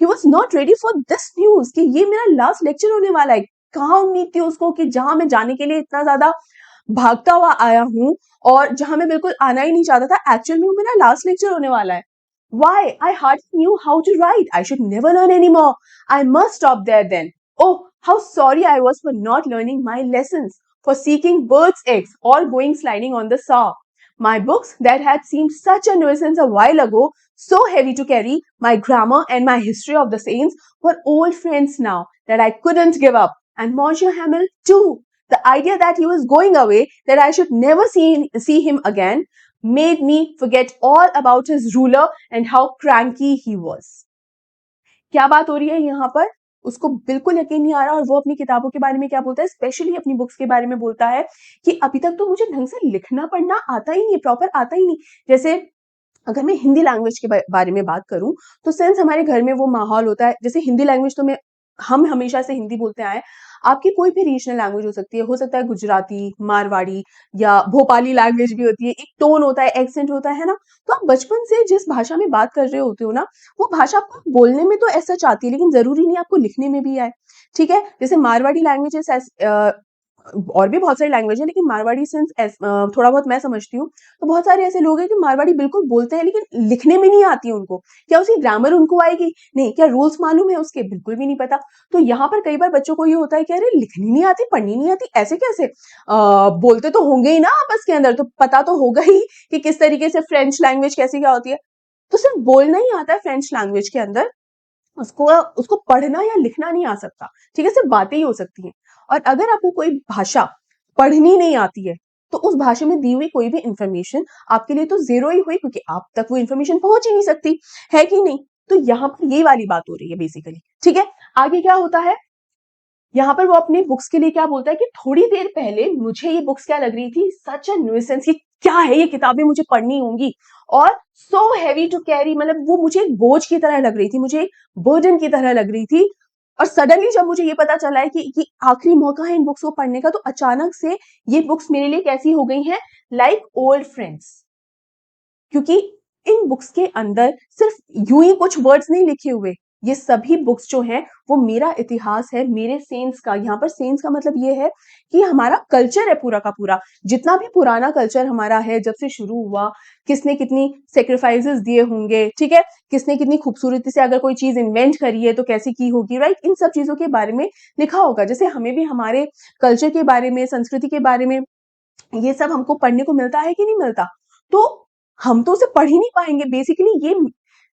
he was not ready for this news कि ये मेरा लास्ट लेक्चर होने वाला है। कहाँ उम्मीद थी उसको कि जहां मैं जाने के लिए इतना ज्यादा भागता हुआ आया हूं और जहां मैं बिल्कुल आना ही नहीं चाहता था, एक्चुअल में वो मेरा लास्ट लेक्चर होने वाला है। Why? I hardly knew how to write. I should never learn anymore. I must stop there then. Oh, how sorry I was for not learning my lessons, for seeking birds' eggs or going sliding on the saw. My books that had seemed such a nuisance a while ago, so heavy to carry, my grammar and my history of the saints, were old friends now that I couldn't give up. And Monsieur Hamel too. The idea that he was going away, that I should never see him again, made me forget all about his ruler and how cranky he was. क्या बात हो रही है यहाँ पर? उसको बिल्कुल यकीन नहीं आ रहा और वो अपनी किताबों के बारे में क्या बोलता है, स्पेशली अपनी बुक्स के बारे में बोलता है कि अभी तक तो मुझे ढंग से लिखना पढ़ना आता ही नहीं, प्रॉपर आता ही नहीं। जैसे अगर मैं हिंदी लैंग्वेज के बारे में बात करूं, तो सिंस हमारे घर में वो माहौल होता है, जैसे हिंदी लैंग्वेज तो हम हमेशा से हिंदी बोलते आए। आपकी कोई भी रीजनल लैंग्वेज हो सकता है गुजराती, मारवाड़ी या भोपाली लैंग्वेज भी होती है, एक टोन होता है, एक्सेंट होता है ना। तो आप बचपन से जिस भाषा में बात कर रहे होते हो ना, वो भाषा आपको बोलने में तो ऐसा चाहती है, लेकिन जरूरी नहीं आपको लिखने में भी आए। ठीक है, जैसे मारवाड़ी लैंग्वेजेस और भी बहुत सारी लैंग्वेज है, लेकिन मारवाड़ी सिंस थोड़ा बहुत मैं समझती हूँ, तो बहुत सारे ऐसे लोग हैं कि मारवाड़ी बिल्कुल बोलते हैं लेकिन लिखने में नहीं आती है उनको। क्या उसकी ग्रामर उनको आएगी? नहीं। क्या रूल्स मालूम है उसके? बिल्कुल भी नहीं पता। तो यहाँ पर कई बार बच्चों को ये होता है कि अरे लिखनी नहीं आती, पढ़नी नहीं आती, ऐसे कैसे? बोलते तो होंगे ही ना आपस के अंदर, तो पता तो होगा ही कि किस तरीके से फ्रेंच लैंग्वेज कैसी क्या होती है। तो सिर्फ बोलना ही आता है फ्रेंच लैंग्वेज के अंदर, उसको उसको पढ़ना या लिखना नहीं आ सकता। ठीक है, सिर्फ बातें ही हो सकती हैं। और अगर आपको कोई भाषा पढ़नी नहीं आती है, तो उस भाषा में दी हुई कोई भी इंफॉर्मेशन आपके लिए तो जीरो ही हुई, क्योंकि आप तक वो इंफॉर्मेशन पहुंच ही नहीं सकती, है कि नहीं? तो यहाँ पर ये वाली बात हो रही है बेसिकली। ठीक है, आगे क्या होता है यहाँ पर? वो अपने बुक्स के लिए क्या बोलता है कि थोड़ी देर पहले मुझे ये बुक्स क्या लग रही थी, सच अ न्यूसेंस, कि क्या है ये किताबें मुझे पढ़नी होंगी, और सो हैवी टू कैरी, मतलब वो मुझे एक बोझ की तरह लग रही थी, मुझे एक बर्डन की तरह लग रही थी। और सडनली जब मुझे ये पता चला है कि आखिरी मौका है इन बुक्स को पढ़ने का, तो अचानक से ये बुक्स मेरे लिए कैसी हो गई हैं, लाइक ओल्ड फ्रेंड्स। क्योंकि इन बुक्स के अंदर सिर्फ यूं ही कुछ वर्ड्स नहीं लिखे हुए, ये सभी बुक्स जो हैं वो मेरा इतिहास है, मेरे सेंस का। यहाँ पर सेंस का मतलब ये है कि हमारा कल्चर है पूरा का पूरा, जितना भी पुराना कल्चर हमारा है, जब से शुरू हुआ, किसने कितनी सेक्रीफाइसेस दिए होंगे, ठीक है, किसने कितनी खूबसूरती से अगर कोई चीज इन्वेंट करी है तो कैसी की होगी, राइट, इन सब चीजों के बारे में लिखा होगा। जैसे हमें भी हमारे कल्चर के बारे में, संस्कृति के बारे में ये सब हमको पढ़ने को मिलता है कि नहीं मिलता? तो हम तो उसे पढ़ ही नहीं पाएंगे। बेसिकली ये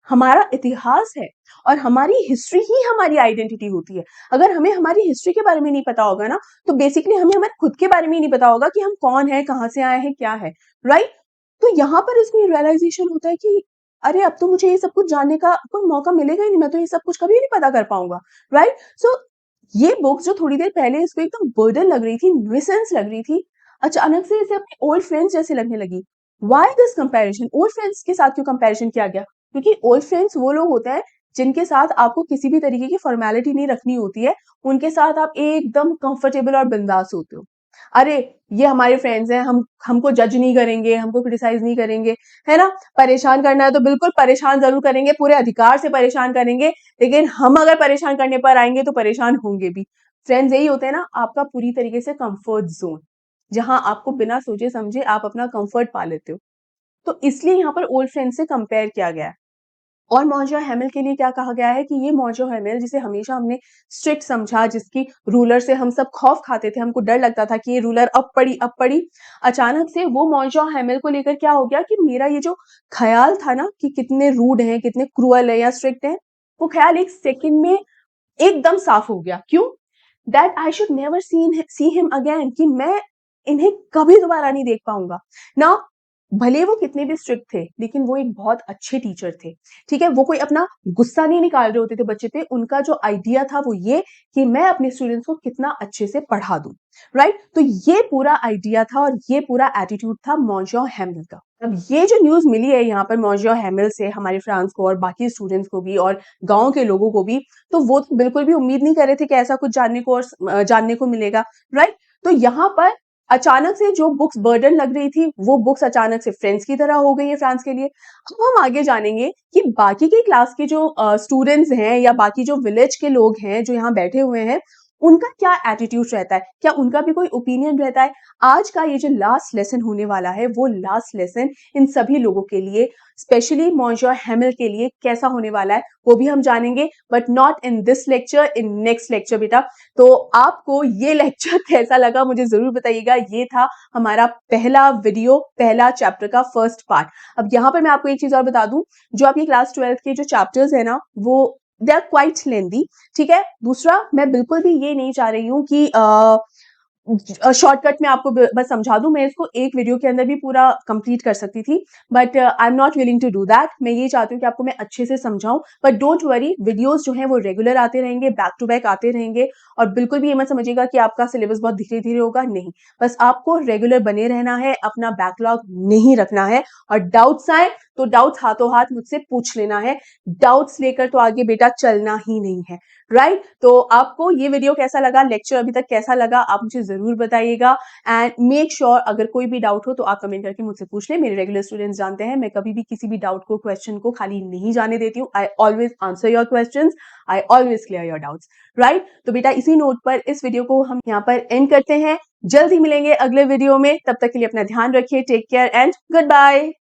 हमारा इतिहास है और हमारी हिस्ट्री ही हमारी आइडेंटिटी होती है। अगर हमें हमारी हिस्ट्री के बारे में नहीं पता होगा ना, तो बेसिकली हमें हमारे खुद के बारे में ही नहीं पता होगा कि हम कौन है, कहाँ से आए हैं, क्या है, राइट। तो यहाँ पर इसको रियलाइजेशन होता है कि अरे अब तो मुझे ये सब कुछ जानने का कोई मौका मिलेगा ही नहीं, मैं तो ये सब कुछ कभी नहीं पता कर पाऊंगा, राइट। सो ये बुक्स जो थोड़ी देर पहले इसको एकदम बर्डन लग रही थी, न्यूसेंस लग रही थी, अचानक से इसे अपने ओल्ड फ्रेंड्स जैसे लगने लगी। Why this comparison? Old friends के साथ क्यों कंपैरिजन किया गया? क्योंकि ओल्ड फ्रेंड्स वो लोग होते हैं जिनके साथ आपको किसी भी तरीके की फॉर्मेलिटी नहीं रखनी होती है, उनके साथ आप एकदम कंफर्टेबल और बिंदास होते हो। अरे ये हमारे फ्रेंड्स हैं, हम हमको जज नहीं करेंगे, हमको क्रिटिसाइज नहीं करेंगे, है ना। परेशान करना है तो बिल्कुल परेशान जरूर करेंगे, पूरे अधिकार से परेशान करेंगे, लेकिन हम अगर परेशान करने पर आएंगे तो परेशान होंगे भी। फ्रेंड्स यही होते हैं ना, आपका पूरी तरीके से कंफर्ट जोन, जहां आपको बिना सोचे समझे आप अपना कंफर्ट पा लेते हो। तो इसलिए यहाँ पर ओल्ड फ्रेंड से कंपेयर किया गया है। और मौजो हैमिल के लिए क्या कहा गया है कि ये मौजो हैमिल जिसे हमेशा हमने स्ट्रिक्ट समझा, जिसकी रूलर से हम सब खौफ खाते थे, हमको डर लगता था कि ये रूलर अब पड़ी, अचानक से वो मौजो हैमिल को लेकर क्या हो गया कि मेरा ये जो ख्याल था ना कि कितने रूड हैं, कितने क्रूअल है या स्ट्रिक्ट है, वो ख्याल एक सेकंड में एकदम साफ हो गया। क्यों? That I should never see him again, कि मैं इन्हें कभी दोबारा नहीं देख पाऊंगा ना। भले वो कितने भी स्ट्रिक्ट थे, लेकिन वो एक बहुत अच्छे टीचर थे। ठीक है, वो कोई अपना गुस्सा नहीं निकाल रहे होते थे बच्चे पे। उनका जो आइडिया था वो ये कि मैं अपने स्टूडेंट्स को कितना अच्छे से पढ़ा दूं, राइट। तो ये पूरा आइडिया था और ये पूरा एटीट्यूड था मॉन्जो हैमिल का। अब ये जो न्यूज मिली है यहाँ पर मॉन्जो हैमिल से हमारे फ्रांस को और बाकी स्टूडेंट्स को भी और गांव के लोगों को भी, तो वो तो बिल्कुल भी उम्मीद नहीं कर रहे थे कि ऐसा कुछ जानने को और जानने को मिलेगा, राइट। तो यहाँ पर अचानक से जो बुक्स बर्डन लग रही थी, वो बुक्स अचानक से फ्रेंड्स की तरह हो गई है फ्रांस के लिए। अब हम आगे जानेंगे कि बाकी के क्लास के जो स्टूडेंट्स हैं या बाकी जो विलेज के लोग हैं जो यहाँ बैठे हुए हैं, उनका क्या एटीट्यूड रहता है, क्या उनका भी कोई ओपिनियन रहता है। आज का ये जो लास्ट लेसन होने वाला है वो लास्ट लेसन इन सभी लोगों के लिए, स्पेशली मॉन्जर हैमिल के लिए कैसा होने वाला है वो भी हम जानेंगे, but not in this lecture, in next lecture बेटा। तो आपको ये लेक्चर कैसा लगा मुझे जरूर बताइएगा। ये था हमारा पहला वीडियो, पहला चैप्टर का फर्स्ट पार्ट। अब यहाँ पर मैं आपको एक चीज और बता दूं, जो आपके क्लास 12 के जो चैप्टर्स है ना वो दे आर क्वाइट लेंदी, ठीक है। दूसरा, मैं बिल्कुल भी ये नहीं चाह रही हूँ कि शॉर्टकट में आपको बस समझा दूं, मैं इसको एक वीडियो के अंदर भी पूरा कंप्लीट कर सकती थी, but I am not willing to do that. मैं ये चाहती हूँ कि आपको मैं अच्छे से समझाऊं, बट डोंट वरी, वीडियोस जो हैं वो रेगुलर आते रहेंगे, बैक टू बैक आते रहेंगे। और बिल्कुल भी ये मत समझिएगा कि आपका सिलेबस बहुत धीरे धीरे होगा, नहीं, बस आपको रेगुलर बने रहना है, अपना बैकलॉग नहीं रखना है। और डाउट्स आए तो डाउट्स हाथों हाथ मुझसे पूछ लेना है, डाउट्स लेकर तो आगे बेटा चलना ही नहीं है, राइट। तो आपको ये वीडियो कैसा लगा, लेक्चर अभी तक कैसा लगा, आप मुझे जरूर बताइएगा। एंड मेक श्योर अगर कोई भी डाउट हो तो आप कमेंट करके मुझसे पूछ लें। मेरे रेगुलर स्टूडेंट्स जानते हैं मैं कभी भी किसी भी डाउट को, क्वेश्चन को खाली नहीं जाने देती हूँ। I always answer your questions, I always clear your doubts, right. तो बेटा इसी नोट पर इस वीडियो को हम यहाँ पर एंड करते हैं। जल्द ही मिलेंगे अगले वीडियो में, तब तक के लिए अपना ध्यान रखिए। Take care and good bye.